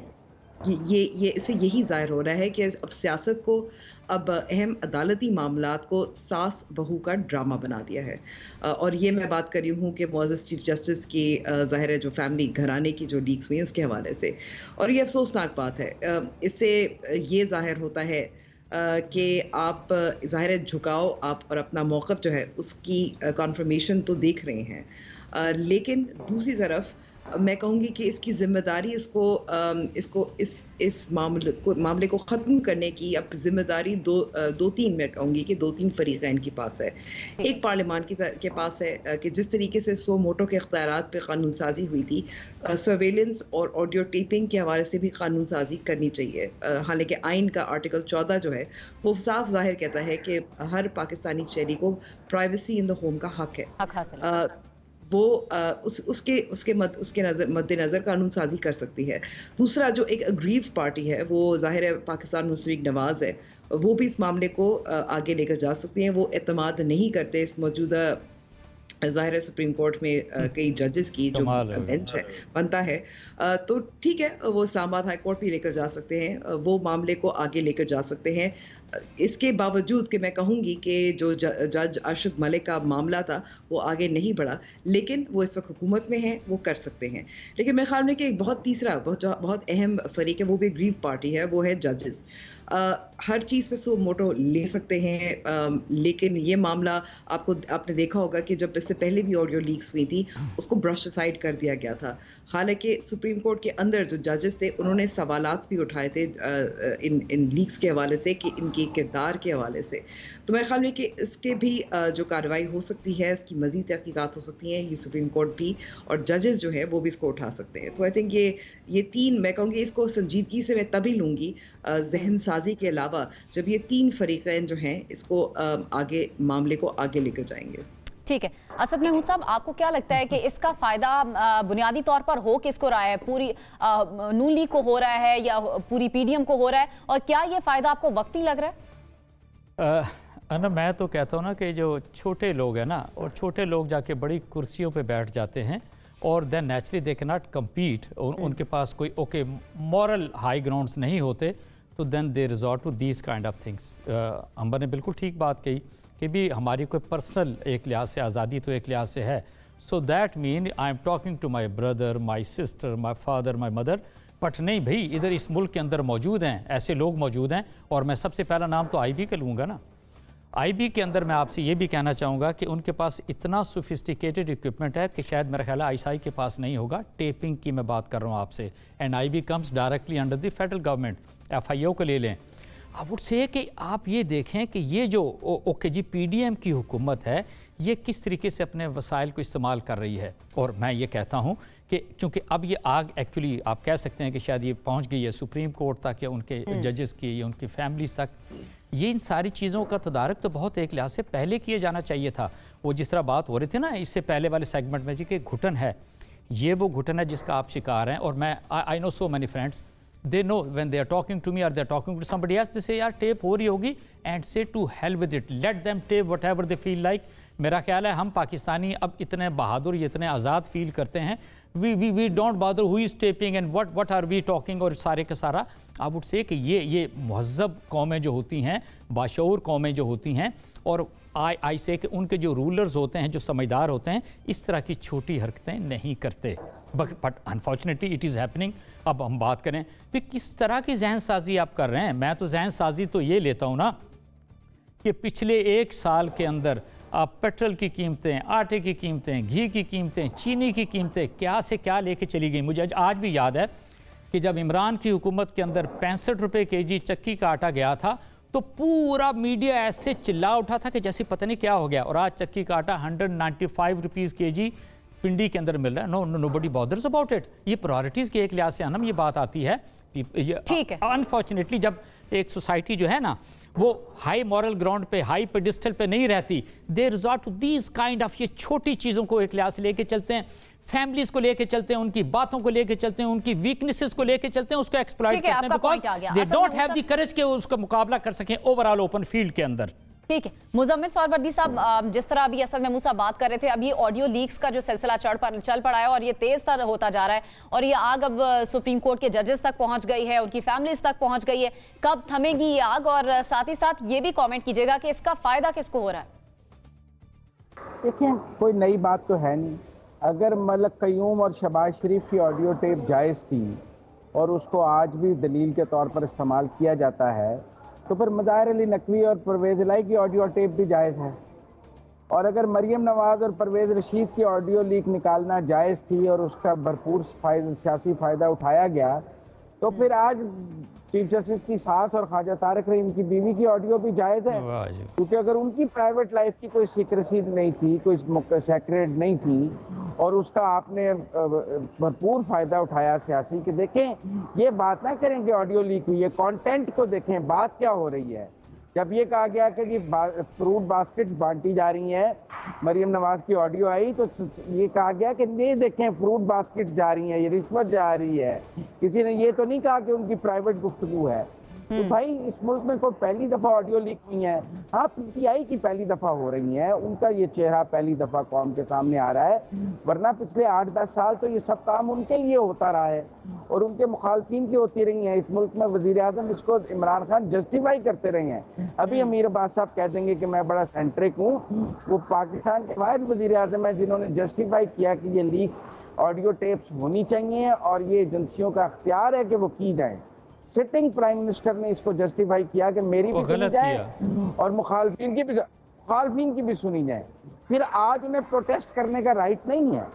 ये इससे यही ज़ाहिर हो रहा है कि अब सियासत को, अब अहम अदालती मामलात को सास बहू का ड्रामा बना दिया है। और ये मैं बात कर रही हूँ कि मुअज़्ज़ज़ चीफ जस्टिस की ज़ाहिर है जो फैमिली घराने की जो लीक्स हुई हैं उसके हवाले से, और ये अफसोसनाक बात है। इससे ये ज़ाहिर होता है कि आप ज़ाहिर है झुकाव आप और अपना मौक़िफ़ जो है उसकी कन्फर्मेशन तो देख रहे हैं, लेकिन दूसरी तरफ मैं कहूँगी कि इसकी ज़िम्मेदारी इसको इस मामले को ख़त्म करने की अब ज़िम्मेदारी दो तीन मैं कहूँगी कि 2-3 फ़रीक़ैन के पास है। एक पार्लियामान के पास है कि जिस तरीके से सो मोटो के इख्तियारात पे कानून साजी हुई थी, सर्वेलेंस और ऑडियो टेपिंग के हवाले से भी कानून साजी करनी चाहिए। हालांकि आइन का आर्टिकल 14 जो है वो साफ ज़ाहिर कहता है कि हर पाकिस्तानी शहरी को प्राइवेसी इन द होम का हक है। वो उसके मद्देनज़र कानून साजी कर सकती है। दूसरा, जो एक अग्रीव पार्टी है वो ज़ाहिर है पाकिस्तान मुस्लिम लीग नवाज़ है, वो भी इस मामले को आगे लेकर जा सकती हैं। वो एतमाद नहीं करते इस मौजूदा ज़ाहिर है सुप्रीम कोर्ट में कई जजेस की जो बेंच है बनता है, तो ठीक है वो इस्लामाबाद हाई कोर्ट भी लेकर जा सकते हैं, वो मामले को आगे लेकर जा सकते हैं। इसके बावजूद कि मैं कहूँगी कि जो जज अरशद मलिक का मामला था वो आगे नहीं बढ़ा, लेकिन वो इस वक्त हुकूमत में है, वो कर सकते हैं। लेकिन मेरे ख्याल में कि एक बहुत अहम फरीक है, वो भी ग्रीव पार्टी है, वो है जजेस। हर चीज़ पे सो मोटो ले सकते हैं, लेकिन ये मामला आपने देखा होगा कि जब इससे पहले भी ऑडियो लीक्स हुई थी उसको ब्रश असाइड कर दिया गया था। हालांकि सुप्रीम कोर्ट के अंदर जो जजेस थे उन्होंने सवालात भी उठाए थे इन लीक्स के हवाले से, कि इनके किरदार के हवाले से। तो मेरे ख्याल में कि इसके भी जो कार्रवाई हो सकती है, इसकी मज़ीद तहक़ीक़ात हो सकती हैं, ये सुप्रीम कोर्ट भी और जजेस जो है वो भी इसको उठा सकते हैं। तो आई थिंक ये तीन, मैं कहूँगी इसको संजीदगी से मैं तभी लूँगी जहन साजी के अलावा जब ये 3 फरीक़ैन जो हैं इसको आगे मामले को आगे लेकर जाएंगे। ठीक है, असद महमूद साहब, आपको क्या लगता है कि इसका फ़ायदा बुनियादी तौर पर हो किसको रहा है? पूरी नून लीग को हो रहा है या पूरी पीडीएम को हो रहा है? और क्या ये फ़ायदा आपको वक्ती लग रहा है? अना, मैं तो कहता हूँ ना कि जो छोटे लोग हैं ना, और छोटे लोग जाके बड़ी कुर्सियों पे बैठ जाते हैं और then naturally they can not compete, उनके पास कोई मॉरल हाई ग्राउंड्स नहीं होते, तो then they resort to these kind of things. Amber ने बिल्कुल ठीक बात कही कि भी हमारी कोई पर्सनल एक लिहाज से आज़ादी तो एक लिहाज से है। So that mean I am talking to my brother, my sister, my father, my mother, but नहीं भाई, इधर इस मुल्क के अंदर मौजूद हैं ऐसे लोग मौजूद हैं, और मैं सबसे पहला नाम तो IB का लूँगा ना। IB के अंदर मैं आपसे ये भी कहना चाहूँगा कि उनके पास इतना सोफिस्टिकेटेड इक्विपमेंट है कि शायद मेरा ख्याल है ISI के पास नहीं होगा। टेपिंग की मैं बात कर रहा हूँ आपसे, and IB comes directly under the federal government. FIO को ले लें, अब उससे कि आप ये देखें कि ये जो PDM की हुकूमत है ये किस तरीके से अपने वसाइल को इस्तेमाल कर रही है। और मैं ये कहता हूँ कि चूँकि अब ये आग एक्चुअली आप कह सकते हैं कि शायद ये पहुँच गई है सुप्रीम कोर्ट तक या उनके जजेस की या उनकी फैमिली तक, ये इन सारी चीज़ों का तदारक तो बहुत एक लिहाज से पहले किए जाना चाहिए था। वो जिस तरह बात हो रही थी ना इससे पहले वाले सेगमेंट में जी कि घुटन है, ये वो घुटन है जिसका आप शिकार हैं। और मैं I know so many friends they know when they are talking to me और they are talking to somebody else, they say यार टेप हो रही होगी and say to hell with it, let them tape whatever they feel like. मेरा ख्याल है हम पाकिस्तानी अब इतने बहादुर, इतने आज़ाद फील करते हैं, we don't bother who is tapping and what are we talking, और सारे का सारा आई वुड से कि ये महज़ब कौमें जो होती हैं, बाशऊर कौमें जो होती हैं, और आई से कि उनके जो रूलर्स होते हैं, जो समझदार होते हैं, इस तरह की छोटी हरकतें नहीं करते, but unfortunately it is happening. अब हम बात करें कि किस तरह की जहन साजी आप कर रहे हैं। मैं तो जहन साजी तो ये लेता हूँ ना कि पिछले 1 साल के अंदर आप पेट्रोल की कीमतें, आटे की कीमतें, घी की कीमतें, चीनी की कीमतें क्या से क्या लेके चली गई। मुझे आज भी याद है कि जब इमरान की हुकूमत के अंदर 65 रुपये केजी चक्की का आटा गया था तो पूरा मीडिया ऐसे चिल्ला उठा था कि जैसे पता नहीं क्या हो गया, और आज चक्की का आटा 195 रुपीज़ केजी पिंडी के अंदर मिल रहा है। Nobody bothers about it. ये प्रायोरिटीज़ के एक लिहाज से अनम ये बात आती है। ठीक है, अनफॉर्चुनेटली जब एक सोसाइटी जो है ना वो हाई मॉरल ग्राउंड पे, हाई पेडिस्टल पे नहीं रहती, they resort to these kind of, ये छोटी चीज़ों को एक लिहाज से लेके चलते हैं, फैमिलीज को लेके चलते हैं, उनकी बातों को लेके चलते हैं, उनकी वीकनेसेस को लेके चलते हैं, उसको एक्सप्लॉइट करते हैं, because they don't have the courage के उसका मुकाबला कर सकें ओवरऑल ओपन फील्ड के अंदर। ठीक है, मुजम्मिल सौरवर्दी साहब, जिस तरह अभी असद महमूद साहब बात कर रहे थे, अभी ऑडियो लीक्स का जो सिलसिला चल पड़ा है और ये तेज तर होता जा रहा है, और ये आग अब सुप्रीम कोर्ट के जजेस तक पहुंच गई है, उनकी फैमिलीज तक पहुंच गई है। कब थमेगी ये आग, और साथ ही साथ ये भी कमेंट कीजिएगा कि इसका फायदा किसको हो रहा है। देखिए, कोई नई बात तो है नहीं। अगर मलक कयूम और शहबाज शरीफ की ऑडियो टेप जायज़ थी और उसको आज भी दलील के तौर पर इस्तेमाल किया जाता है, तो फिर मज़ाहिर अली नकवी और परवेज़ इलाही की ऑडियो टेप भी जायज़ है। और अगर मरियम नवाज़ और परवेज़ रशीद की ऑडियो लीक निकालना जायज़ थी और उसका भरपूर सियासी फ़ायदा उठाया गया, तो फिर आज चीफ जस्टिस की सास और ख्वाजा तारिक रहीम की बीवी की ऑडियो भी जायज़ है, क्योंकि अगर उनकी प्राइवेट लाइफ की कोई सीक्रेसी नहीं थी, कोई सेक्रेट नहीं थी, और उसका आपने भरपूर फ़ायदा उठाया सियासी, कि देखें ये बात ना करें कि ऑडियो लीक हुई है, कंटेंट को देखें, बात क्या हो रही है। जब ये कहा गया कि फ्रूट बास्केट्स बांटी जा रही हैं, मरियम नवाज की ऑडियो आई तो ये कहा गया कि नहीं देखें फ्रूट बास्केट्स जा रही हैं, ये रिश्वत जा रही है। किसी ने ये तो नहीं कहा कि उनकी प्राइवेट गुफ्तगू है। तो भाई इस मुल्क में कोई पहली दफ़ा ऑडियो लीक हुई है? हाँ, पीटीआई की पहली दफ़ा हो रही है, उनका ये चेहरा पहली दफ़ा कौम के सामने आ रहा है, वरना पिछले 8-10 साल तो ये सब काम उनके लिए होता रहा है और उनके मुखालफिन की होती रही हैं। इस मुल्क में वज़ीर आज़म इसको इमरान खान जस्टिफाई करते रहे हैं। अभी अमीर अब्बास साहब कह देंगे कि मैं बड़ा सेंट्रिक हूँ, वो पाकिस्तान के वाहिद वज़ीर आज़म है जिन्होंने जस्टिफाई किया कि ये लीक ऑडियो टेप्स होनी चाहिए और ये एजेंसियों का अख्तियार है कि वो की जाए। सिटिंग प्राइम मिनिस्टर ने इसको जस्टिफाई किया कि मेरी भी सुनी जाए और मुखालफिन की भी सुनी जाए। फिर आज उन्हें प्रोटेस्ट करने का राइट नहीं है।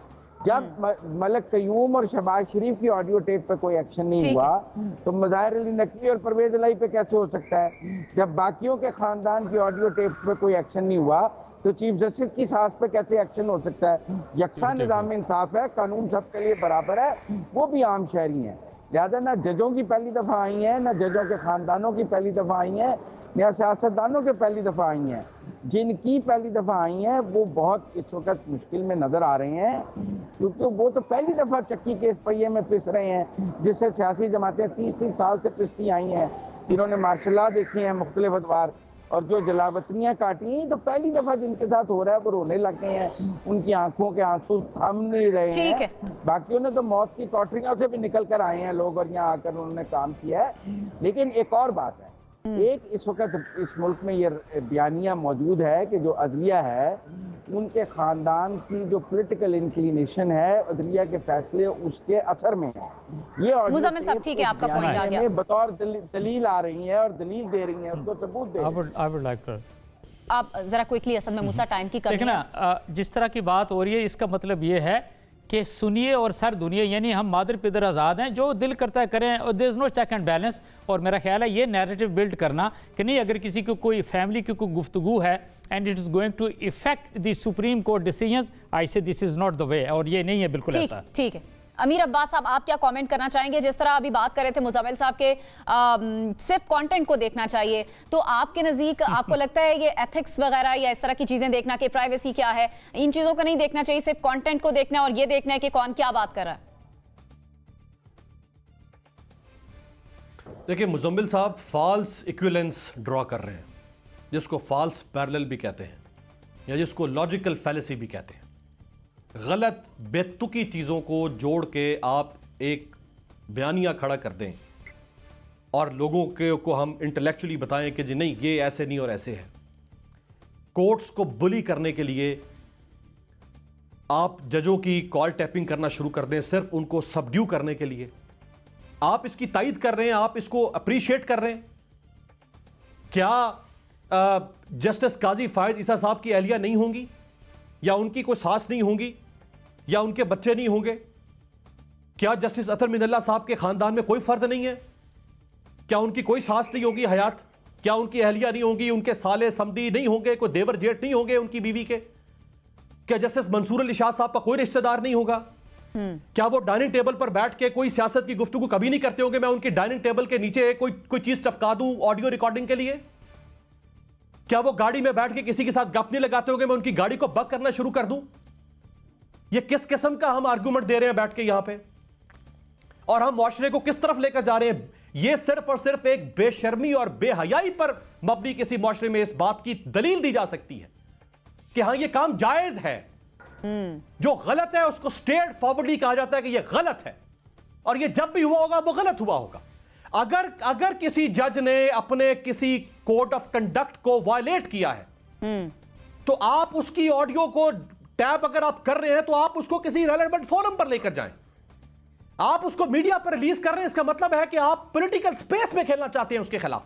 जब मलक कयूम और शहबाज शरीफ की ऑडियो टेप पे कोई एक्शन नहीं हुआ तो मज़ाहिर अली नकवी और परवेज़ इलाही पे कैसे हो सकता है? जब बाकियों के खानदान की ऑडियो टेप पे कोई एक्शन नहीं हुआ तो चीफ जस्टिस की सास पे कैसे एक्शन हो सकता है? यकसा निज़ाम इंसाफ है, कानून सबके लिए बराबर है, वो भी आम शहरी हैं। लिहाजा ना जजों की पहली दफ़ा आई हैं, ना जजों के ख़ानदानों की पहली दफ़ा आई हैं, या सियासतदानों के पहली दफ़ा आई हैं। जिनकी पहली दफ़ा आई हैं वो बहुत इस वक्त मुश्किल में नज़र आ रहे हैं, क्योंकि वो तो पहली दफ़ा चक्की के इस पहिए में पिस रहे हैं जिससे सियासी जमातें 30-30 साल से पिसती आई हैं। इन्होंने मार्शल लॉ देखी हैं मुख्तलिफ अदवार, और जो जलावतनियाँ काटी तो पहली दफ़ा जिनके साथ हो रहा है वो रोने लग गए हैं, उनकी आंखों के आंसू थम नहीं रहे हैं। बाकियों ने तो मौत की कॉटरियों से भी निकल कर आए हैं लोग और यहाँ आकर उन्होंने काम किया है। लेकिन एक और बात है, एक इस वक्त इस मुल्क में ये बयानिया मौजूद है कि जो अदलिया है उनके ख़ानदान की जो पॉलिटिकल इंक्लिनेशन है अदलिया के फैसले उसके असर में है। ये मुज़म्मिल साहब ठीक है, आपका पॉइंट आ गया। बतौर दलील आ रही है और दलील दे रही है, उसको सबूत दे रही है। I would like to आप जरा क्विकली असद महमूद साहब टाइम की कमी है। देखना जिस तरह की बात हो रही है इसका मतलब ये है कि सुनिए और सर दुनिया, यानी हम मादर पिदर आज़ाद हैं, जो दिल करता है करें और there is no check and balance. और मेरा ख्याल है ये नैरेटिव बिल्ड करना कि नहीं अगर किसी को कोई फैमिली की कोई गुफ्तगू है and it is going to affect the supreme court decisions, I say this is not the way, और ये नहीं है बिल्कुल ऐसा। ठीक है, अमीर अब्बास साहब आप क्या कमेंट करना चाहेंगे? जिस तरह अभी बात कर रहे थे मुज़म्मिल साहब के सिर्फ कंटेंट को देखना चाहिए, तो आपके नज़दीक आपको लगता है ये एथिक्स वगैरह या इस तरह की चीज़ें देखना कि प्राइवेसी क्या है, इन चीज़ों को नहीं देखना चाहिए, सिर्फ कंटेंट को देखना है और ये देखना है कि कौन क्या बात कर रहा है? देखिए मुजम्मिल साहब फॉल्स इक्विवेलेंस ड्रॉ कर रहे हैं, जिसको फॉल्स पैरेलल भी कहते हैं या जिसको लॉजिकल फैलेसी भी कहते हैं। गलत बेतुकी चीज़ों को जोड़ के आप एक बयानिया खड़ा कर दें और लोगों को हम इंटेलेक्चुअली बताएं कि जी नहीं ये ऐसे नहीं और ऐसे है। कोर्ट्स को बुली करने के लिए आप जजों की कॉल टैपिंग करना शुरू कर दें, सिर्फ उनको सबड्यू करने के लिए। आप इसकी तायद कर रहे हैं, आप इसको अप्रिशिएट कर रहे हैं। क्या जस्टिस काजी फायद ईसा साहब की अहलिया नहीं होंगी, या उनकी कोई सास नहीं होंगी, या उनके बच्चे नहीं होंगे? क्या जस्टिस अतर मिनल्ला साहब के खानदान में कोई फर्द नहीं है? क्या उनकी कोई सास नहीं होगी हयात? क्या उनकी अहलिया नहीं होंगी? उनके साले समदी नहीं होंगे? कोई देवर जेठ नहीं होंगे उनकी बीवी के? क्या जस्टिस मंसूर अली शाह साहब का कोई रिश्तेदार नहीं होगा? क्या वो डाइनिंग टेबल पर बैठ के कोई सियासत की गुफ्तगू कभी नहीं करते होंगे? मैं उनकी डाइनिंग टेबल के नीचे कोई चीज चपका दूं ऑडियो रिकॉर्डिंग के लिए? क्या वो गाड़ी में बैठ के किसी के साथ गप नहीं लगाते होंगे? मैं उनकी गाड़ी को बक करना शुरू कर दूं? ये किस किस्म का हम आर्गुमेंट दे रहे हैं बैठ के यहां पे, और हम मुआशरे को किस तरफ लेकर जा रहे हैं? ये सिर्फ और सिर्फ एक बेशर्मी और बेहयाई पर मबनी किसी मुआशरे में इस बात की दलील दी जा सकती है कि हां ये काम जायज है। जो गलत है उसको स्ट्रेट फॉरवर्डली कहा जाता है कि ये गलत है, और ये जब भी हुआ होगा वो गलत हुआ होगा। अगर किसी जज ने अपने किसी कोड ऑफ कंडक्ट को वायलेट किया है तो आप उसकी ऑडियो को टैप अगर आप कर रहे हैं तो आप उसको किसी रेलेवेंट फोरम पर लेकर जाएं। आप उसको मीडिया पर रिलीज कर रहे हैं, इसका मतलब है कि आप पॉलिटिकल स्पेस में खेलना चाहते हैं उसके खिलाफ।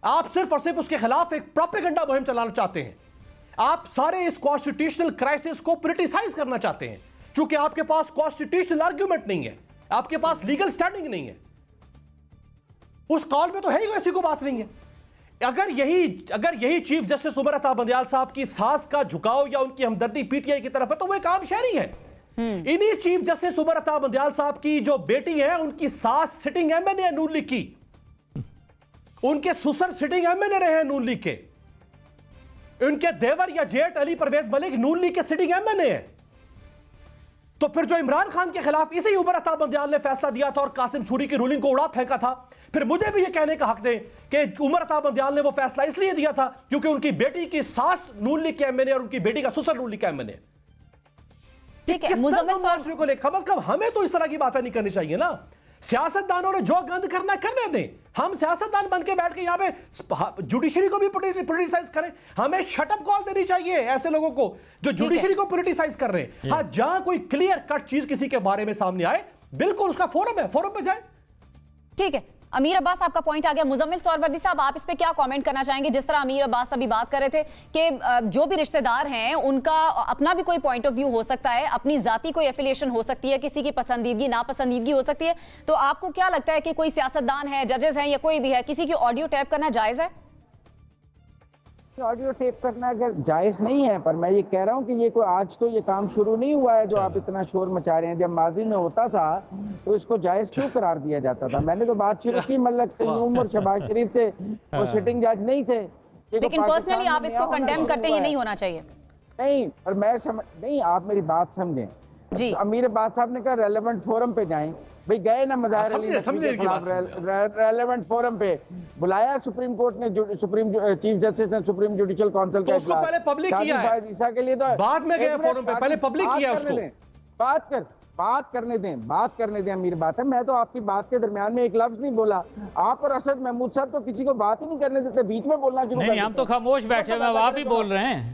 आप सिर्फ और सिर्फ उसके खिलाफ एक प्रोपेगेंडा मुहिम चलाना चाहते हैं। आप सारे इस कॉन्स्टिट्यूशनल क्राइसिस को पॉलिटिसाइज करना चाहते हैं, क्योंकि आपके पास कॉन्स्टिट्यूशनल आर्ग्यूमेंट नहीं है, आपके पास लीगल स्टैंडिंग नहीं है। उस कॉल में तो है ही ऐसी कोई बात नहीं है। अगर यही चीफ जस्टिस उमर अता बंदयाल साहब की सास का झुकाव या उनकी हमदर्दी पीटीआई की तरफ है तो वो एक आम शहरी है। इन्हीं चीफ जस्टिस उमर अता बंदयाल साहब की जो बेटी है उनकी सास सिटिंग एमएनए नून लीग की, उनके ससुर सिटिंग एमएनए रहे हैं नून लीग के, उनके देवर या जेठ अली परवेज मलिक नून लीग के सिटिंग एमएनए है। तो फिर जो इमरान खान के खिलाफ इसी उमर अता बंदयाल ने फैसला दिया था और कासिम सूरी की रूलिंग को उड़ा फेंका था, फिर मुझे भी यह कहने का हक दें कि उमर अता बंदयाल ने वो फैसला इसलिए दिया था क्योंकि उनकी बेटी की सास नून लीग के एमएनए और उनकी बेटी का ससुर नून लीग का एमएनए। ठीक है, मुजम्मिल को लेकर कम से कम हमें तो इस तरह की बातें नहीं करनी चाहिए ना। सियासतदानों ने जो गंद करना करने दें, हम सियासतदान बन के बैठ के यहाँ पे जुडिशरी को भी पॉलिटिसाइज करें। हमें शटअप कॉल देनी चाहिए ऐसे लोगों को जो जुडिशरी को पॉलिटिसाइज कर रहे हैं। हाँ, जहां कोई क्लियर कट चीज किसी के बारे में सामने आए, बिल्कुल उसका फोरम है, फोरम पे जाए। ठीक है, अमीर अब्बास आपका पॉइंट आ गया। मुजम्मिल सोहरवर्दी साहब, आप इस पे क्या कमेंट करना चाहेंगे? जिस तरह अमीर अब्बास अभी बात कर रहे थे कि जो भी रिश्तेदार हैं उनका अपना भी कोई पॉइंट ऑफ व्यू हो सकता है, अपनी जाती कोई एफिलिएशन हो सकती है, किसी की पसंदीदगी नापसंदीदगी हो सकती है। तो आपको क्या लगता है कि कोई सियासतदान है, जजेस हैं या कोई भी है, किसी की ऑडियो टैप करना जायज है? ऑडियो टेप करना अगर जायज नहीं है, पर मैं ये कह रहा हूँ कि ये कोई आज तो ये काम शुरू नहीं हुआ है जो आप इतना शोर मचा रहे हैं। जब माजी में होता था तो इसको जायज क्यों करार दिया जाता था? मैंने तो बात शुरू की, मल्लक तय्यूम और शहबाज शरीफ थे, वो सिटिंग जज नहीं थे। लेकिन पर्सनली आप इसको कंडेम करते हैं, ये नहीं होना चाहिए। नहीं, और मैं नहीं, आप मेरी बात समझें जी। अमीर अब्बास साहब ने कहा रेलेवेंट फोरम पे जाएं, भाई गए ना मज़ाहिर अली नकवी के खिलाफ रेलेवेंट फोरम पे बुलाया सुप्रीम कोर्ट ने, सुप्रीम चीफ जस्टिस ने सुप्रीम जुडिशियल काउंसिल का उसको पहले पब्लिक किया है, ईसा के लिए तो बाद में गए फोरम पे, पहले पब्लिक किया उसको। बात करने दें अमीर बात है। मैं तो आपकी बात के दरमियान में एक लफ्ज नहीं बोला। आप और असद महमूद साहब तो किसी को बात ही नहीं करने देते, बीच में बोलना शुरू कर देते। हम तो खामोश बैठे हुए, आप ही बोल रहे हैं।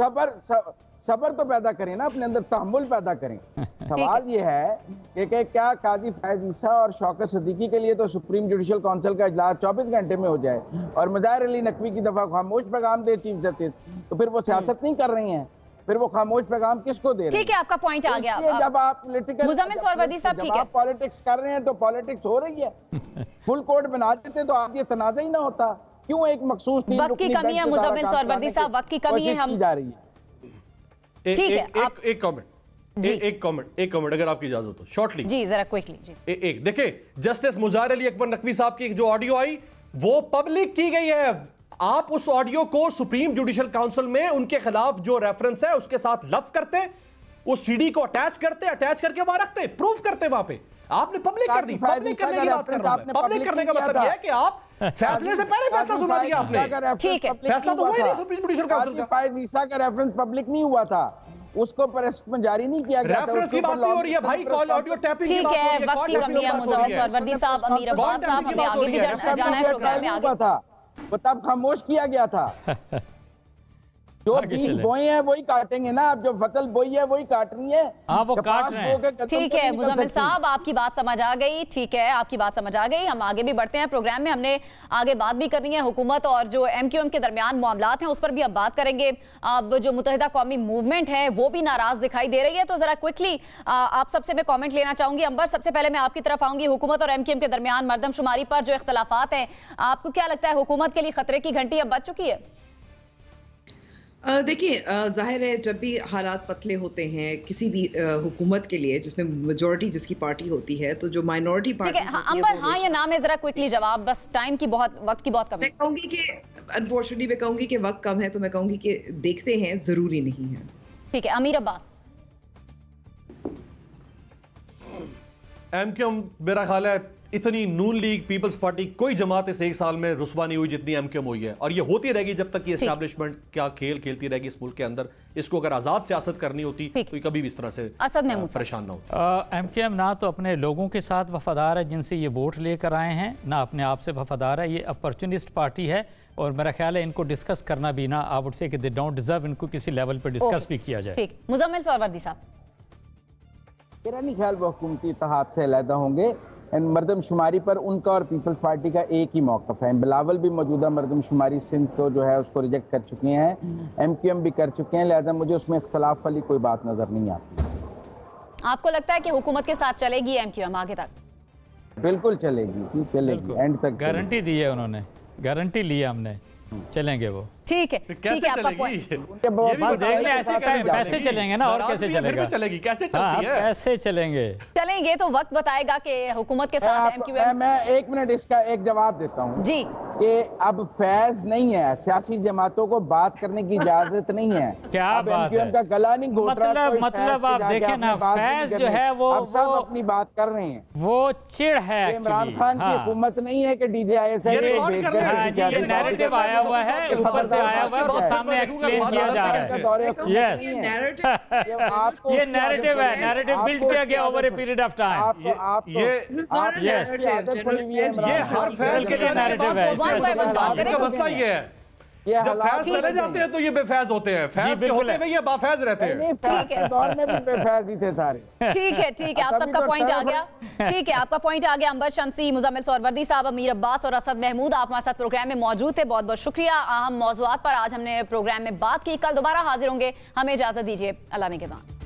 सबर तो पैदा करें ना, अपने अंदर तहम्मुल पैदा करें। सवाल ये है कि क्या काजी फैज ईसा और शौकत सिद्दीकी के लिए तो सुप्रीम जुडिशियल काउंसिल का इजलास 24 घंटे में हो जाए और मज़ाहिर अली नकवी की दफा खामोश पैगाम दे चीफ जस्टिस, तो फिर वो सियासत नहीं कर रही हैं, फिर वो खामोश पैगाम किसको दे रहे हैं? ठीक है, आपका पॉइंट आ गया। जब आप पॉलिटिकल मुजम्मिल सोहरवर्दी साहब, ठीक है, पॉलिटिक्स कर रहे हैं तो पॉलिटिक्स हो रही है। फुल कोर्ट बना देते तो आप ये तनाज़ा ही ना होता। क्यों एक मखसूस वक्त की कमी है मुजम्मिल सोहरवर्दी साहब, वक्त की कमी है, हम जा रही है। ठीक है, एक कमेंट अगर आपकी इजाजत हो, शॉर्टली जी, जरा क्विकली जी। एक देखिए, जस्टिस मुज़ाहिर अली अकबर नकवी साहब की जो ऑडियो आई वो पब्लिक की गई है। आप उस ऑडियो को सुप्रीम जुडिशियल काउंसिल में उनके खिलाफ जो रेफरेंस है उसके साथ लव करते, उस सीडी को अटैच करके वहां रखते, प्रूफ करते वहां पे। आपने पब्लिक कर दी। पब्लिक करने की बात कर रहा हूं। पब्लिक करने का मतलब यह है कि आप फैसले से पहले फैसला सुना दिया आपने। ठीक है, फैसला तो हुआ ही नहीं सुप्रीम जुडिशल काउंसिल का। फायद ईसा का रेफरेंस पब्लिक नहीं हुआ था, उसको प्रेस में जारी नहीं किया गया था। रेफरेंस की बात नहीं हो रही है भाई, कॉल ऑडियो टैपिंग की बात हो रही है। ठीक है, वक्त की कमी है। मुजम्मिल सरवर्दी साहब, अमीर अब्बास साहब, हमें आगे भी जाना है प्रोग्राम में आगे। था वो तब खामोश किया गया था। जो बीज बोए हैं वही काटेंगे ना, अब जो फसल बोई है वही काट रही है। हाँ, वो काट रहे हैं। ठीक है मुजम्मिल साहब, आपकी बात समझ आ गई। ठीक है, आपकी बात समझ आ गई। हम आगे भी बढ़ते हैं प्रोग्राम में। हमने आगे बात भी करनी है हुकूमत और जो MQM के दरमियान मामलात हैं उस पर भी अब बात करेंगे। अब जो मुत्तहिदा कौमी मूवमेंट है वो भी नाराज दिखाई दे रही है, तो जरा क्विकली आप सबसे मैं कॉमेंट लेना चाहूंगी। अंबर, सबसे पहले मैं आपकी तरफ आऊंगी। हुकूमत और MQM के दरमियान मरदमशुमारी पर जो इख्तलाफात हैं, आपको क्या लगता है हुकूमत के लिए खतरे की घंटी अब बज चुकी है? देखिए, जाहिर है जब भी हालात पतले होते हैं किसी भी हुकूमत के लिए जिसमें मेजॉरिटी जिसकी पार्टी होती है, तो जो माइनॉरिटी पार्टी है, अंबर हाँ या ना में जरा क्विकली जवाब, बस टाइम की वक्त की बहुत कमी। मैं कहूंगी कि अनफॉर्चुनेटली मैं कहूंगी कि वक्त कम है, तो मैं कहूंगी कि देखते हैं, जरूरी नहीं है। ठीक है, अमीर अब्बास। MQM मेरा ख्याल है इतनी नून लीग पीपल्स पार्टी कोई जमात इस एक साल में रुस्वा नहीं हुई जितनी MQM हुई है, और ये होती रहेगी जब तक ये एस्टैब्लिशमेंट क्या खेल खेलती रहेगी इस मुल्क के अंदर। इसको अगर आजाद सियासत करनी होती तो कभी भी इस तरह से परेशान ना होता। MQM ना तो अपने लोगों के साथ वफादार है जिनसे ये वोट लेकर आए हैं, ना अपने आप से वफादार है। ये अपॉर्चुनिस्ट पार्टी है और मेरा ख्याल है इनको डिस्कस करना भी ना, आई वुड से कि दे डोंट डिजर्व इनको किसी लेवल पर डिस्कस भी किया जाए। ठीक, मुजम्मिल सरवर्दी साहब। मेरा नहीं ख्याल वो हुकूमती इत्तेहाद से अलहदा होंगे। मरदमशुमारी पर उनका और पीपल्स पार्टी का एक ही मौक़िफ़ है। बिलावल भी मौजूदा मरदमशुमारी सिंध को जो है उसको रिजेक्ट कर चुके हैं, MQM भी कर चुके हैं, लिहाजा मुझे उसमें इख्तलाफ वाली कोई बात नजर नहीं आती। आपको लगता है कि हुकूमत के साथ चलेगी MQM आगे तक? बिल्कुल चलेगी, चलेगी, एंड तक गारंटी दी है उन्होंने, गारंटी लिया हमने, चलेंगे वो। ठीक है, ठीक है, आपका पॉइंट। कैसे चलेंगे ना, और कैसे चलेगा, चलेगी कैसे चलती है, कैसे चलेंगे तो वक्त बताएगा कि हुकूमत के साथ MQM। मैं 1 मिनट इसका एक जवाब देता हूँ जी, कि अब फैज नहीं है, सियासी जमातों को बात करने की इजाजत नहीं है। क्या बात है, का गला नहीं घोट रहा, मतलब आप देखें ना, फैज जो है वो सब अपनी बात कर रहे हैं, वो चिड़ है। इमरान खान की हुकूमत नहीं है कि DJIS ये नैरेटिव आया हुआ है, ऊपर से आया हुआ है, वो सामने एक्सप्लेन किया जा रहा है। यस, ये नैरेटिव है, नैरेटिव बिल्ड किया गया over a period of time. ये हर फैज के लिए नैरेटिव है। आपका मसला ये है, जब फैज चले जाते हैं तो ये बेफैज होते हैं, फैज के होते हुए ये बाफैज रहते हैं। ठीक है, दौर में भी बेफैज ही थे सारे। ठीक है, ठीक है, आप सबका पॉइंट आ गया। ठीक है, आपका पॉइंट आ गया। अंबर शमसी, मुजम्मिल सरवर्दी साहब, अमीर अब्बास और असद महमूद, आप हमारे साथ प्रोग्राम में मौजूद थे, बहुत बहुत शुक्रिया। अहम मौज़ूआत पर आज हमने प्रोग्राम में बात की। कल दोबारा हाजिर होंगे, हमें इजाजत दीजिए, अल्लाह ने के बाद।